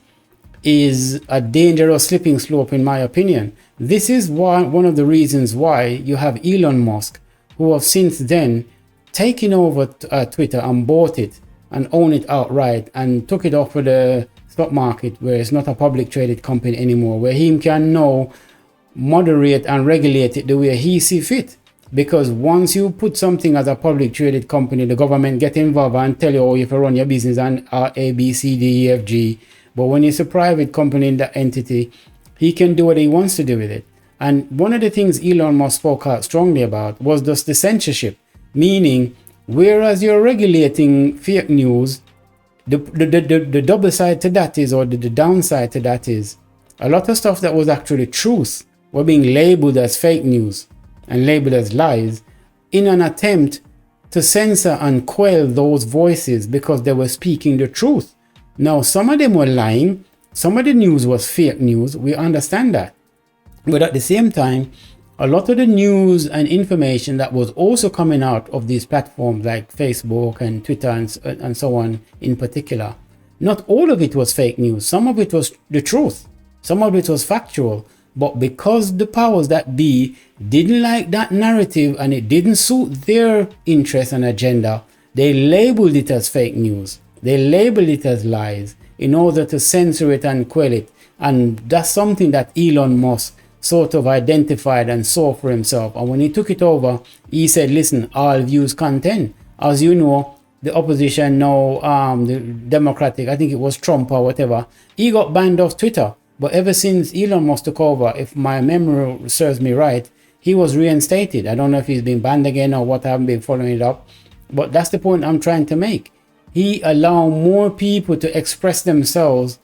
is a dangerous slipping slope, in my opinion. This is one of the reasons why you have Elon Musk, who have since then taken over Twitter and bought it and own it outright and took it off of the stock market, where it's not a public traded company anymore, where he can now moderate and regulate it the way he see fit. Because once you put something as a public traded company, the government get involved and tell you, oh, you have to run your business on A, B, C, D, E, F, G. But when it's a private company in that entity, he can do what he wants to do with it. And one of the things Elon Musk spoke out strongly about was just the censorship, meaning whereas you're regulating fake news, the double side to that is, or the downside to that is, a lot of stuff that was actually truth were being labeled as fake news and labeled as lies in an attempt to censor and quell those voices because they were speaking the truth. Now, some of them were lying, some of the news was fake news, we understand that. But at the same time, a lot of the news and information that was also coming out of these platforms like Facebook and Twitter and so on in particular, not all of it was fake news. Some of it was the truth. Some of it was factual. But because the powers that be didn't like that narrative and it didn't suit their interest and agenda, they labeled it as fake news. They labeled it as lies in order to censor it and quell it. And that's something that Elon Musk sort of identified and saw for himself. And when he took it over, he said, listen, all views content. As you know, the opposition now, the Democratic, I think it was Trump or whatever, he got banned off Twitter. But ever since Elon Musk took over, if my memory serves me right, he was reinstated. I don't know if he's been banned again or what. I haven't been following it up. But that's the point I'm trying to make. He allowed more people to express themselves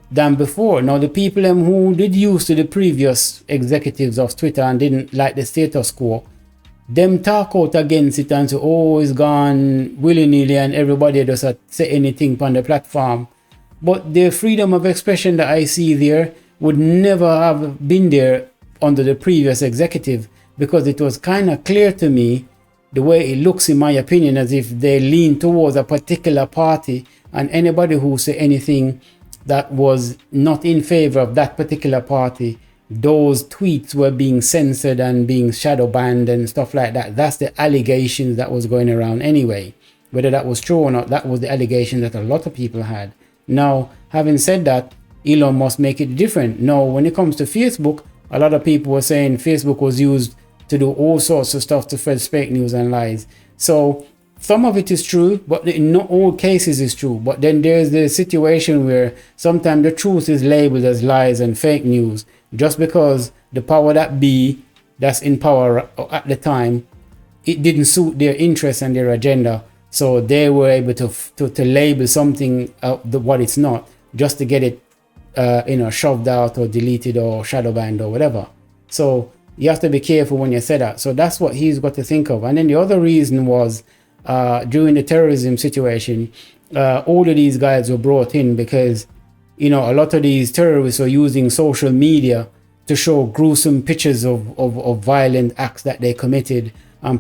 than before. Now, the people who did use to the previous executives of Twitter and didn't like the status quo, them talk out against it and say, oh, it's gone willy-nilly and everybody does not say anything on the platform. But the freedom of expression that I see there would never have been there under the previous executive, because it was kind of clear to me, the way it looks in my opinion, as if they lean towards a particular party, and anybody who say anything that was not in favor of that particular party, those tweets were being censored and being shadow banned and stuff like that. That's the allegations that was going around anyway. Whether that was true or not, that was the allegation that a lot of people had. Now, having said that, Elon must make it different. Now, when it comes to Facebook, a lot of people were saying Facebook was used to do all sorts of stuff to spread fake news and lies. So some of it is true, but in not all cases is true. But then there's the situation where sometimes the truth is labeled as lies and fake news just because the power that be, that's in power at the time, it didn't suit their interests and their agenda. So they were able to label something what it's not, just to get it shoved out or deleted or shadow banned or whatever. So you have to be careful when you say that. So that's what he's got to think of. And then the other reason was during the terrorism situation, all of these guys were brought in because a lot of these terrorists are using social media to show gruesome pictures of violent acts that they committed,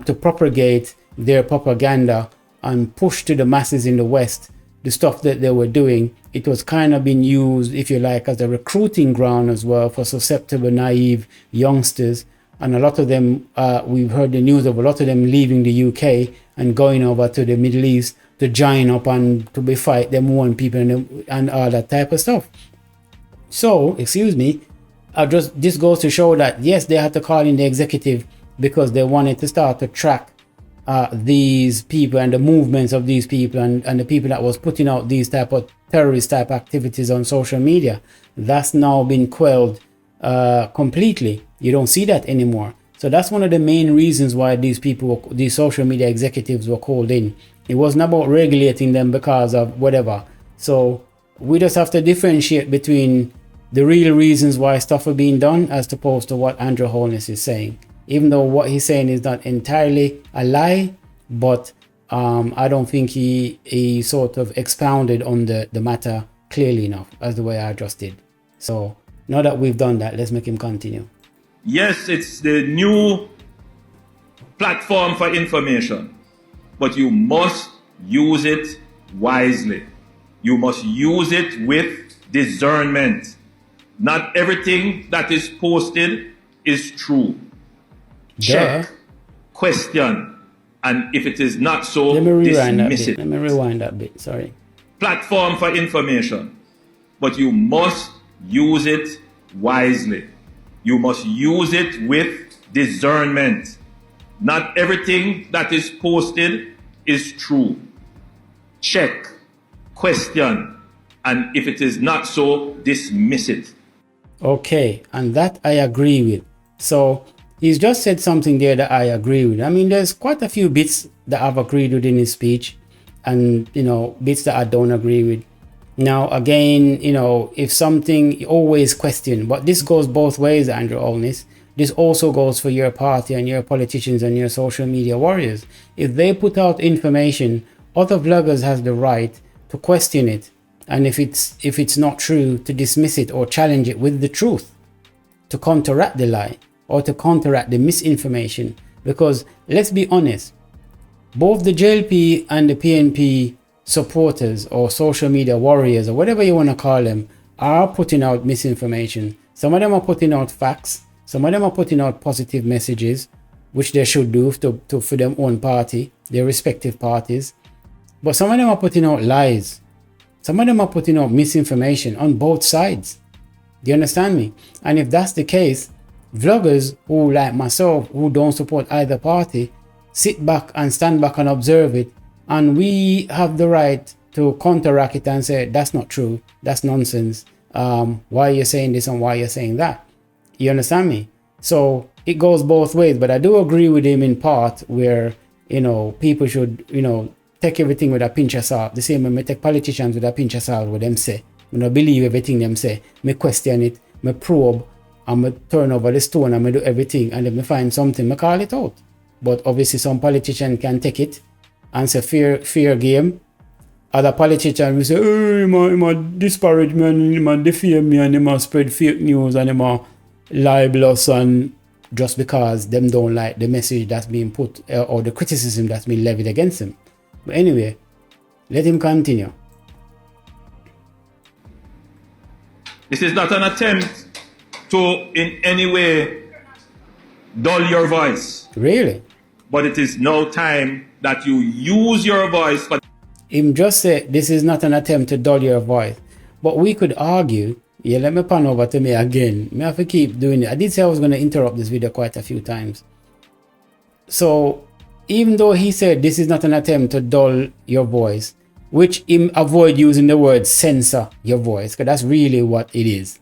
to propagate their propaganda and push to the masses in the West the stuff that they were doing. It was kind of being used, if you like, as a recruiting ground as well for susceptible, naive youngsters. And a lot of them, we've heard the news of a lot of them leaving the UK and going over to the Middle East to join up and to be fight them own people and all that type of stuff. So, excuse me, this goes to show that yes, they had to call in the executive because they wanted to start to track these people and the movements of these people and the people that was putting out these type of terrorist type activities on social media. That's now been quelled completely. You don't see that anymore. So that's one of the main reasons why these social media executives were called in. It wasn't about regulating them because of whatever. So we just have to differentiate between the real reasons why stuff are being done as opposed to what Andrew Holness is saying. Even though what he's saying is not entirely a lie, but I don't think he sort of expounded on the matter clearly enough as the way I just did. So now that we've done that, let's make him continue. Yes, it's the new platform for information, but you must use it wisely. You must use it with discernment. Not everything that is posted is true. Check, question, and if it is not so, dismiss it. Let me rewind that bit, sorry. Platform for information, but you must use it wisely. You must use it with discernment. Not everything that is posted is true. Check, question, and if it is not so, dismiss it. Okay, and that I agree with. So he's just said something there that I agree with. I mean, there's quite a few bits that I've agreed with in his speech and, bits that I don't agree with. Now, again, if something, always question, but this goes both ways, Andrew Holness. This also goes for your party and your politicians and your social media warriors. If they put out information, other vloggers has the right to question it. And if it's not true, to dismiss it or challenge it with the truth, to counteract the lie or to counteract the misinformation. Because let's be honest, both the JLP and the PNP supporters or social media warriors or whatever you want to call them are putting out misinformation. Some of them are putting out facts. Some of them are putting out positive messages, which they should do for their own party, their respective parties. But some of them are putting out lies. Some of them are putting out misinformation on both sides. Do you understand me? And if that's the case, vloggers who, like myself, who don't support either party, sit back and stand back and observe it. And we have the right to counteract it and say, that's not true. That's nonsense. Why are you saying this and why are you saying that? You understand me? So it goes both ways. But I do agree with him in part where, people should, take everything with a pinch of salt. The same way I take politicians with a pinch of salt what them say. I don't believe everything them say. Me question it, me probe, and me turn over the stone and me do everything. And if me find something, me call it out. But obviously some politician can take it and say fair game. Other politicians will say, hey, he disparage me and he defame me and he spread fake news and he libelous, and just because them don't like the message that's being put or the criticism that's been levied against him. But anyway, let him continue. This is not an attempt to in any way dull your voice. Really? But it is now time that you use your voice. Him just say this is not an attempt to dull your voice. But we could argue, let me pan over to me again. Me have to keep doing it. I did say I was going to interrupt this video quite a few times. So even though he said this is not an attempt to dull your voice, which him avoid using the word censor your voice, because that's really what it is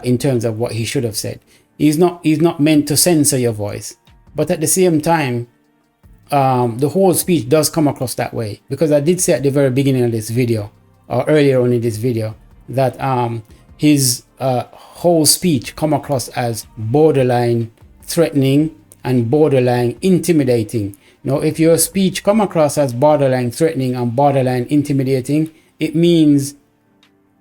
in terms of what he should have said. He's not meant to censor your voice. But at the same time, the whole speech does come across that way, because I did say at the very beginning of this video, or earlier on in this video, that his whole speech come across as borderline threatening and borderline intimidating. Now, if your speech come across as borderline threatening and borderline intimidating, it means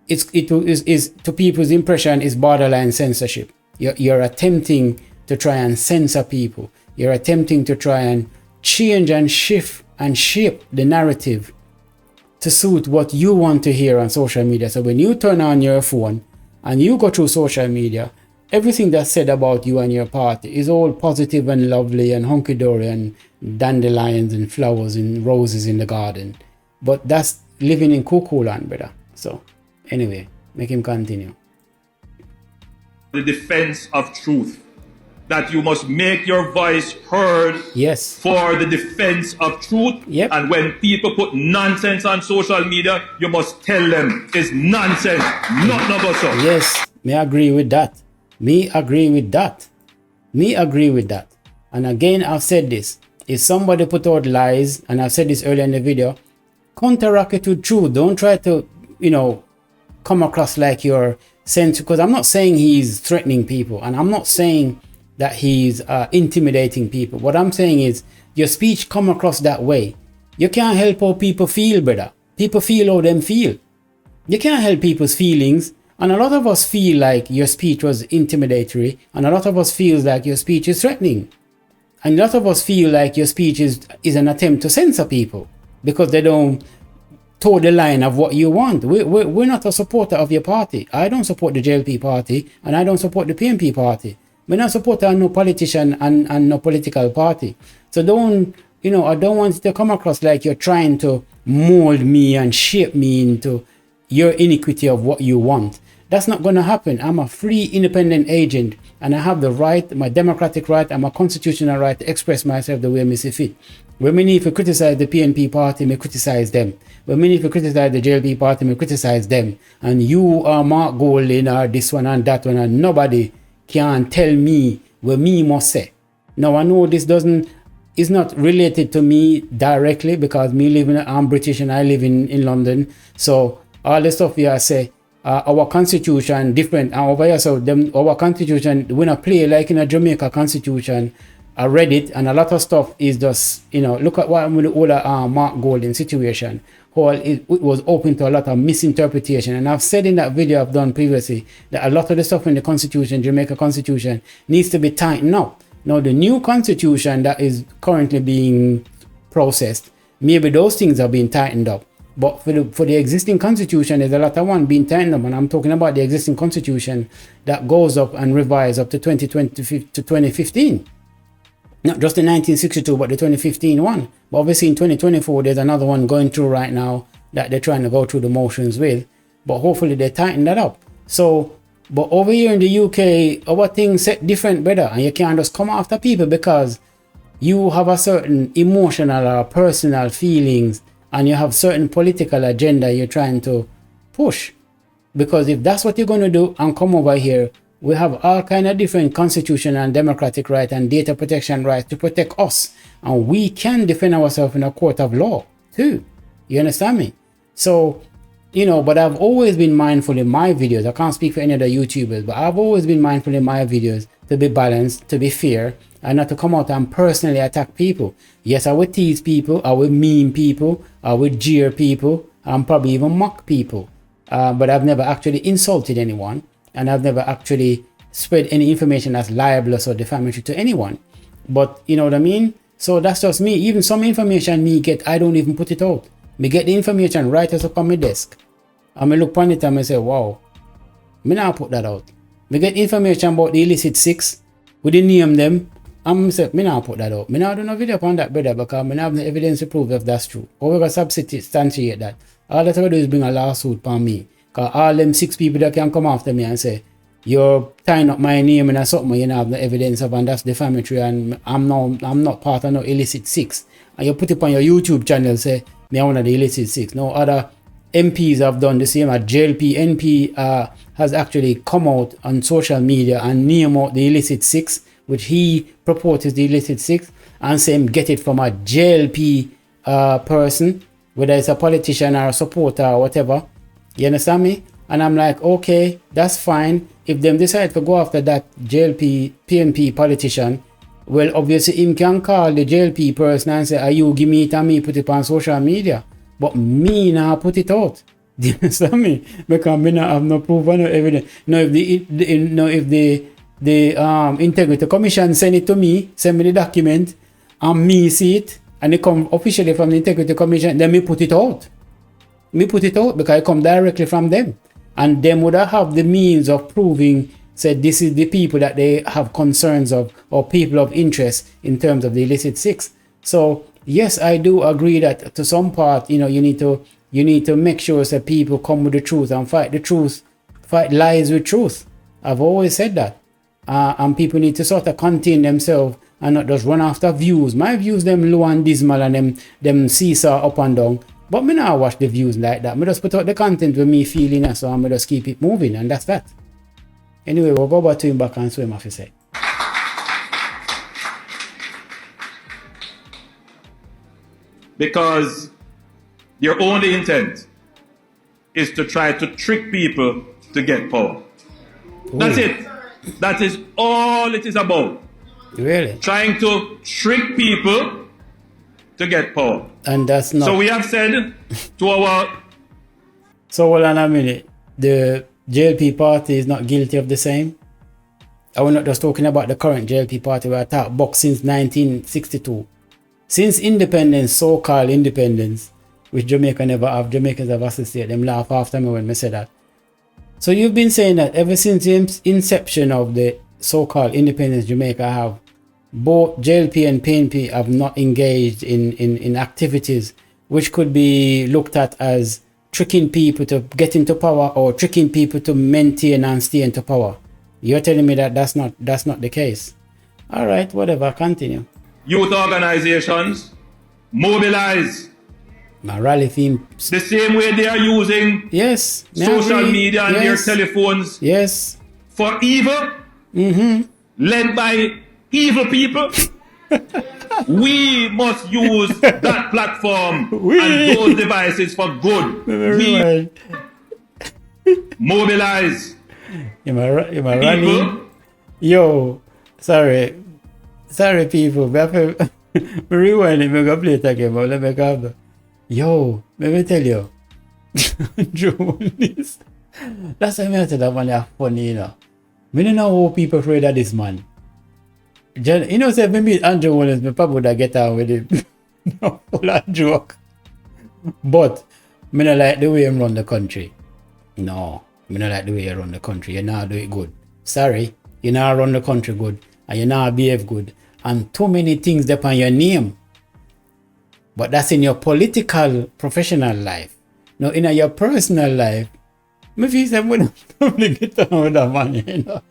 it is to people's impression is borderline censorship. You're attempting to try and censor people. You're attempting to try and change and shift and shape the narrative to suit what you want to hear on social media. So when you turn on your phone and you go through social media, everything that's said about you and your party is all positive and lovely and hunky-dory and dandelions and flowers and roses in the garden. But that's living in cuckoo land, brother. So anyway, make him continue. The defense of truth. That you must make your voice heard, yes, for the defense of truth. Yep. And when people put nonsense on social media, you must tell them it's nonsense, not number so. Yes, me agree with that. Me agree with that. Me agree with that. And again, I've said this. If somebody put out lies, and I've said this earlier in the video, counteract it with truth. Don't try to, come across like you're saying, because I'm not saying he's threatening people, and I'm not saying that he's intimidating people. What I'm saying is your speech come across that way. You can't help how people feel, brother. People feel how them feel. You can't help people's feelings. And a lot of us feel like your speech was intimidatory, and a lot of us feels like your speech is threatening. And a lot of us feel like your speech is an attempt to censor people because they don't toe the line of what you want. We're not a supporter of your party. I don't support the JLP party, and I don't support the PNP party. We're not supporter of no politician and no political party. So don't, I don't want it to come across like you're trying to mold me and shape me into your iniquity of what you want. That's not going to happen. I'm a free, independent agent, and I have the right, my democratic right, and my constitutional right to express myself the way I see fit. When we need to criticize the PNP party, me criticize them. When we need to criticize the JLP party, me criticize them. And you are Mark Golding or this one and that one, and nobody can tell me what me must say. Now, I know this is not related to me directly, because I'm British and I live in London. So all the stuff I say, our constitution different, and over here, so our constitution, we not play like in a Jamaica constitution. I read it, and a lot of stuff is just, look at what with the older Mark Golding situation. How it was open to a lot of misinterpretation. And I've said in that video I've done previously that a lot of the stuff in the constitution, Jamaica constitution, needs to be tightened up. Now, the new constitution that is currently being processed, maybe those things are being tightened up. But for the existing constitution, there's a lot of one being tightened up. And I'm talking about the existing constitution that goes up and revised up to 2020 to 2015. Not just the 1962, but the 2015 one. But obviously in 2024, there's another one going through right now that they're trying to go through the motions with. But hopefully they tighten that up. So, but over here in the UK, our things set different, better. And you can't just come after people because you have a certain emotional or personal feelings, and you have certain political agenda you're trying to push. Because if that's what you're going to do and come over here, we have all kind of different constitutional and democratic right and data protection right to protect us. And we can defend ourselves in a court of law too. You understand me? So, but I've always been mindful in my videos. I can't speak for any other YouTubers, but I've always been mindful in my videos to be balanced, to be fair, and not to come out and personally attack people. Yes, I would tease people, I would meme people, I would jeer people, and probably even mock people. But I've never actually insulted anyone. And I've never actually spread any information that's libelous or defamatory to anyone. But you know what I mean? So that's just me. Even some information me get, I don't even put it out. Me get the information right as up on my desk. And me look on it and I say, wow, me not put that out. Me get information about the illicit six, we didn't name them, and me say, me not put that out. Me not do no video upon that, brother, because me not have the evidence to prove if that's true. Or we got substantiate that. All that I do is bring a lawsuit upon me. Because all them 6 people that can come after me and say, you're tying up my name and something you don't have no evidence of, and that's defamatory, and I'm not part of no illicit 6. And you put it on your YouTube channel, say, me one of the illicit 6. No other MPs have done the same. A JLP NP has actually come out on social media and name out the illicit six, which he purports the illicit six, and say him get it from a JLP person, whether it's a politician or a supporter or whatever. You understand me? And I'm like, okay, that's fine. If them decide to go after that JLP, PNP politician, well, obviously him can call the JLP person and say, are you give me it and me put it on social media? But me now put it out. Do you understand me? Because me not have no proof or no evidence. Now if the Integrity Commission send it to me, send me the document, and me see it, and it come officially from the Integrity Commission, then me put it out. Me put it out because it come directly from them. And them would have the means of proving, said this is the people that they have concerns of, or people of interest in terms of the illicit six. So yes, I do agree that to some part, you need to make sure that people come with the truth and fight the truth, fight lies with truth. I've always said that. And people need to sort of contain themselves and not just run after views. My views, them low and dismal and them seesaw up and down. But me not watch the views like that. Me just put out the content with me feeling it, so I just keep it moving, and that's that. Anyway, we'll go back to him back and swim off his head. Because your only intent is to try to trick people to get power. Ooh. That's it. That is all it is about. Really? Trying to trick people to get power. And that's not... So we have said to our... So hold on a minute. The JLP party is not guilty of the same? I was not just talking about the current JLP party where I talk about since 1962. Since independence, so-called independence, which Jamaica never have, Jamaicans have associated, them laugh after me when I say that. So you've been saying that ever since the inception of the so-called independence Jamaica have, both JLP and PNP have not engaged in activities which could be looked at as tricking people to get into power or tricking people to maintain and stay into power. You're telling me that that's not the case. All right, whatever, continue. Youth organizations mobilize. My rally theme. The same way they are using social media and their telephones for evil, led by evil people. We must use that platform and those devices for good. Mobilize. Am I running? Yo, sorry people. Rewind it, I'm gonna play it again, but let me go. Yo, let me tell you. Andrew Holness. That's why I tell that man is funny, you know. I don't know how people afraid of this man. You know, say if I meet Andrew Holness, I probably would get out with him. No, full of joke. But I don't like the way him run the country. No, I don't like the way you run the country. You not do it good. Sorry, you not run the country good. And you not behave good. And too many things depend on your name. But that's in your political, professional life. Now, in your personal life, I feel like I'm probably get on with that man, you know.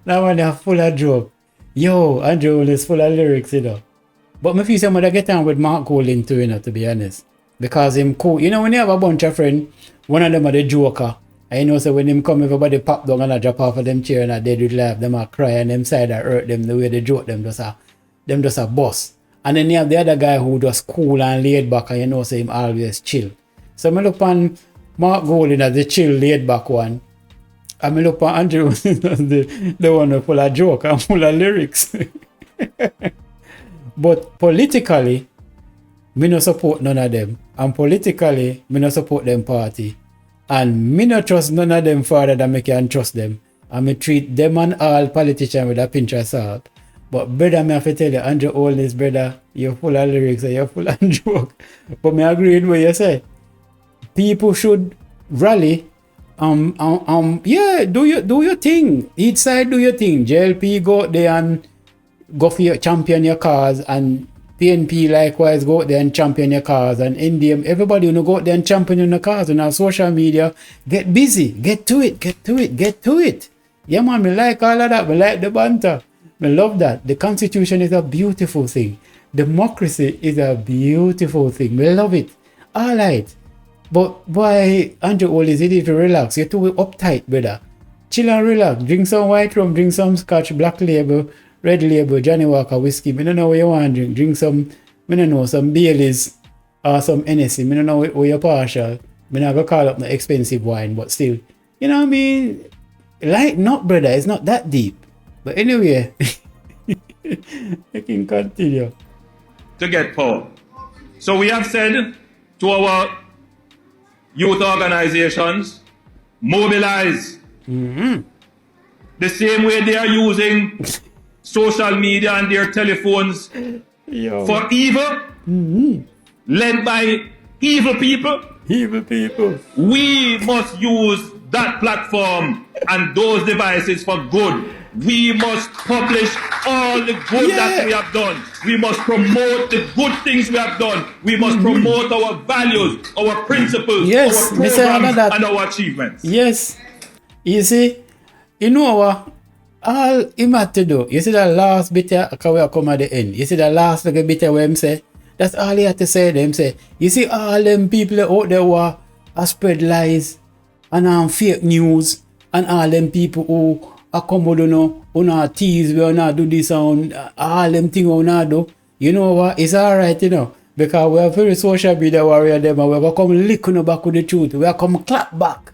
That man is full of joke. Yo, Andrew is full of lyrics, you know. But I feel like I'm gonna get on with Mark Golding too, you know, to be honest. Because him cool. You know, when you have a bunch of friends, one of them are the joker. And you know, so when him come, everybody pop down and I drop off of them chair and they do laugh, them a cry and them side that hurt them, the way they joke them just a boss. And then you have the other guy who just cool and laid back and you know, so him always chill. So I look on Mark Golding as the chill, laid back one. And I look on Andrew as the one who full of joke and full of lyrics. But politically, me no support none of them. And politically, me no support them party. And me no trust none of them further than me can trust them. And me treat them and all politicians with a pinch of salt. But brother, me have to tell you, Andrew Holness, brother, you're full of lyrics and you're full of joke. But me agree with what you say. People should rally. Do your thing. Each side do your thing. JLP go out there and go for your champion your cause, and PNP likewise go out there and champion your cause, and NDM, everybody go out there and champion your cause. And on social media, get busy, get to it. Yeah man, me like all of that. Me like the banter. I love that. The Constitution is a beautiful thing. Democracy is a beautiful thing. We love it. All right. But why, Andrew Holness, you need to relax. You're too uptight, brother. Chill and relax. Drink some white rum, drink some scotch, black label, red label, Johnny Walker whiskey. I don't know what you want to drink. Drink some, I don't know, some Baileys or some Hennessy. I don't know where you're partial. I'm not going to call up the expensive wine, but still. You know what I mean? Lighten up, brother. It's not that deep. But anyway, I can continue. To get power. So we have said to our youth organizations, mobilize. The same way they are using social media and their telephones for evil, led by evil people. Evil people. We must use that platform and those devices for good. We must publish all the good that we have done. We must promote the good things we have done. We must promote our values, our principles, our programs, and our achievements. Yes. You see, you know what? All him had to do, you see the last bit here, we come at the end. You see the last little bit here where him say, that's all he had to say. Them say, you see all them people out there who are spread lies and fake news, and all them people who are come out, who not tease, we not do this, and all them things we not do. You know what? It's alright, because we are very social media warrior them, and we're going to come lick back with the truth. We are come clap back.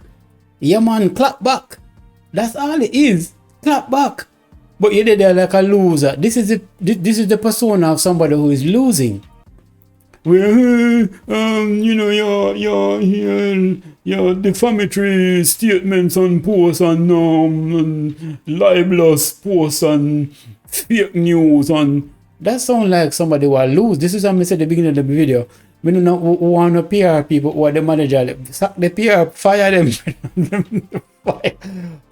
Yeah, man, clap back. That's all it is. Clap back. But you're there like a loser. This is the persona of somebody who is losing. Well, your defamatory statements on posts and libelous posts and fake news and that sounds like somebody who lose. This is what I said at the beginning of the video. We don't know who want to PR people who are the manager. Sack the PR, fire them.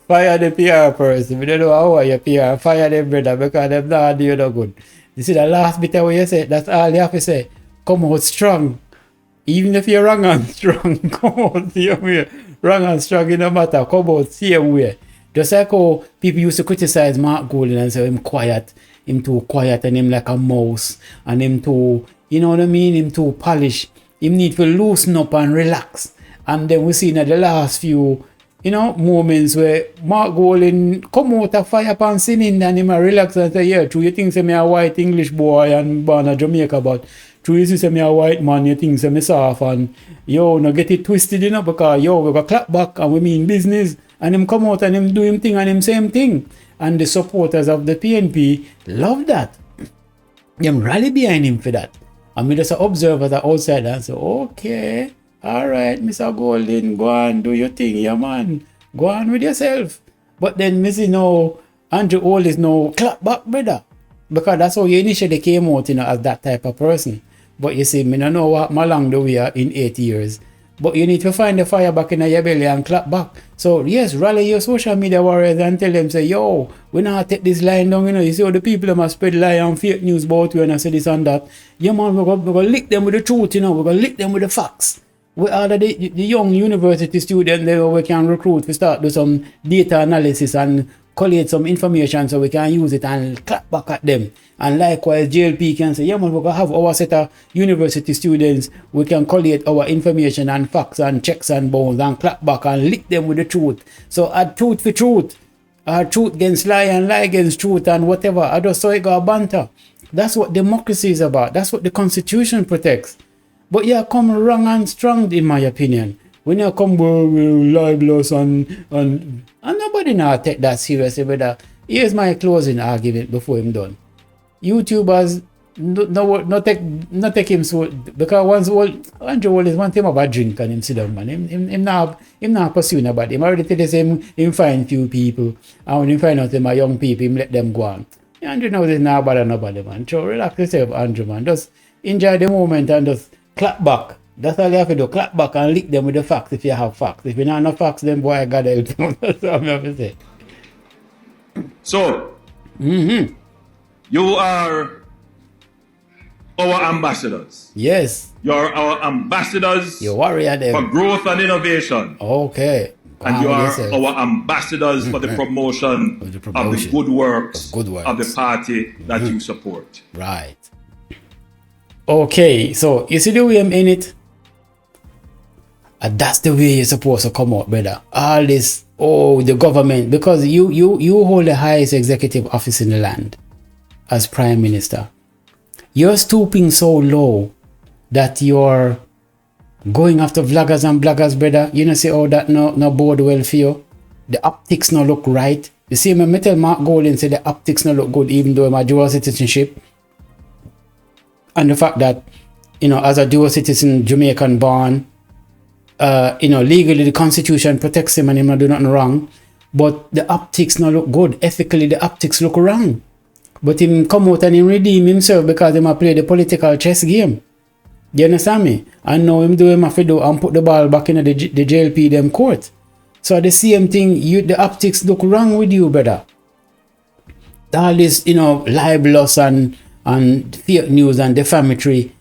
Fire the PR person. We don't know how are your PR. Fire them, brother, because they're not doing no good. You see the last bit of what you say, that's all you have to say. Come out strong. Even if you're wrong and strong, come out same way. Wrong and strong, it no matter. Come out same way. Just like how people used to criticize Mark Golden and say him quiet. Him too quiet and him like a mouse. And him too, you know what I mean? Him too polished. Him need to loosen up and relax. And then we see in the last few, moments where Mark Golden come out of fire pan singing and him a relax and say, yeah, true, you think say me a white English boy and born in Jamaica, but true, you say me a white man, you think say me soft and no get it twisted, because we got clap back and we mean business. And him come out and him do him thing and him same thing. And the supporters of the PNP love that. Them rally behind him for that. And me just observe as an outsider and say, okay, all right, Mr. Golden, go on, do your thing, yeah, man. Go on with yourself. But then, Missy, Andrew Holness, clap back, brother. Because that's how you initially came out, as that type of person. But you see, me don't know what along the way in 8 years. But you need to find the fire back in your belly and clap back. So, yes, rally your social media warriors and tell them, say, yo, we not take this line down, You see how the people must spread lie and fake news about you and I say this and that. Yeah, man, we're going to lick them with the truth, We're going to lick them with the facts. We are the young university students there we can recruit. We start do some data analysis and collate some information so we can use it and clap back at them. And likewise, JLP can say, yeah, man, we're going to have our set of university students. We can collate our information and facts and checks and bones and clap back and lick them with the truth. So add truth for truth. Truth against lie and lie against truth and whatever. I just saw it go banter. That's what democracy is about. That's what the Constitution protects. But yeah, come wrong and strong in my opinion. When you come libelous and nobody now take that seriously. But here's my closing argument before I'm done. YouTubers not take him so because once Andrew Holness one thing about drink and him sit down, man. Him not pursuing about him. I already tell the same him find few people and when him find out them are young people, him let them go on. Andrew knows it's not about nobody, man. So relax yourself, Andrew, man. Just enjoy the moment and just clap back. That's all you have to do. Clap back and lick them with the facts if you have facts. If you don't have facts, then boy, I gotta help them. That's what I have to say. So, you are our ambassadors. Yes. You're our ambassadors you warrior them. for growth and innovation. Okay. And you are our ambassadors for the promotion of the good works of the party that you support. Right. Okay, so you see the way I'm in it? And that's the way you're supposed to come out, brother. All this, oh, the government, because you hold the highest executive office in the land as prime minister. You're stooping so low that you're going after vloggers and bloggers, brother. You know, see how that no bode well for you. The optics no look right. You see, me tell Mark Golden say the optics no look good, even though my dual citizenship. And the fact that, you know, as a dual citizen, Jamaican born, you know, legally the constitution protects him and him not do nothing wrong. But the optics no look good. Ethically, the optics look wrong. But him come out and him redeem himself because him a play the political chess game. You understand me? And now him do him have to do and put the ball back in the JLP them court. So the same thing, the optics look wrong with you, brother. All this, you know, libelous and fake news and defamatory,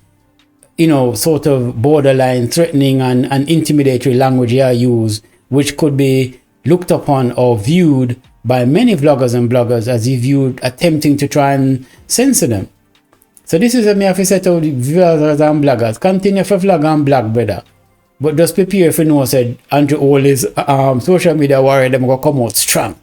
you know, sort of borderline threatening and intimidatory language you use, which could be looked upon or viewed by many vloggers and bloggers as if you attempting to try and censor them. So this is what me have to say to the vloggers and bloggers. Continue for vlog and blog, brother. But just prepare if you know, said Andrew Holness, social media warrior, them going to come out strong.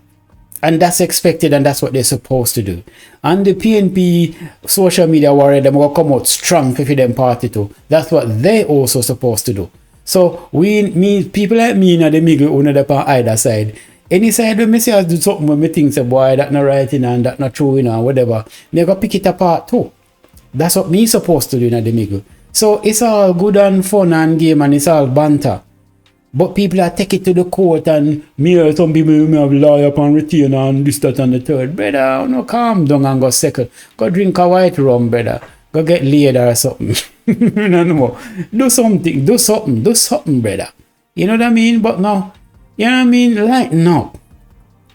And that's expected and that's what they're supposed to do. And the PNP social media warrior, them going to come out strong for them party too. That's what they also supposed to do. So people like me in the middle, on either side. Any side when me see us do something when me think say boy that not right and that not true and whatever, me go pick it apart too. That's what me supposed to do in the middle. So it's all good and fun and game and it's all banter. But people are take it to the court and me some people may have lie up and retain and this, that and the third. Brother, no calm down and go second. Go drink a white rum, brother. Go get laid or something. No. Do something, brother. You know what I mean? But no. You know what I mean? Lighten up.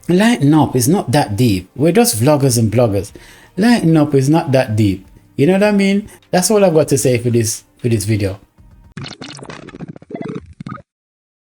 Lighten up is not that deep. We're just vloggers and bloggers. Lighten up is not that deep. You know what I mean? That's all I've got to say for this video.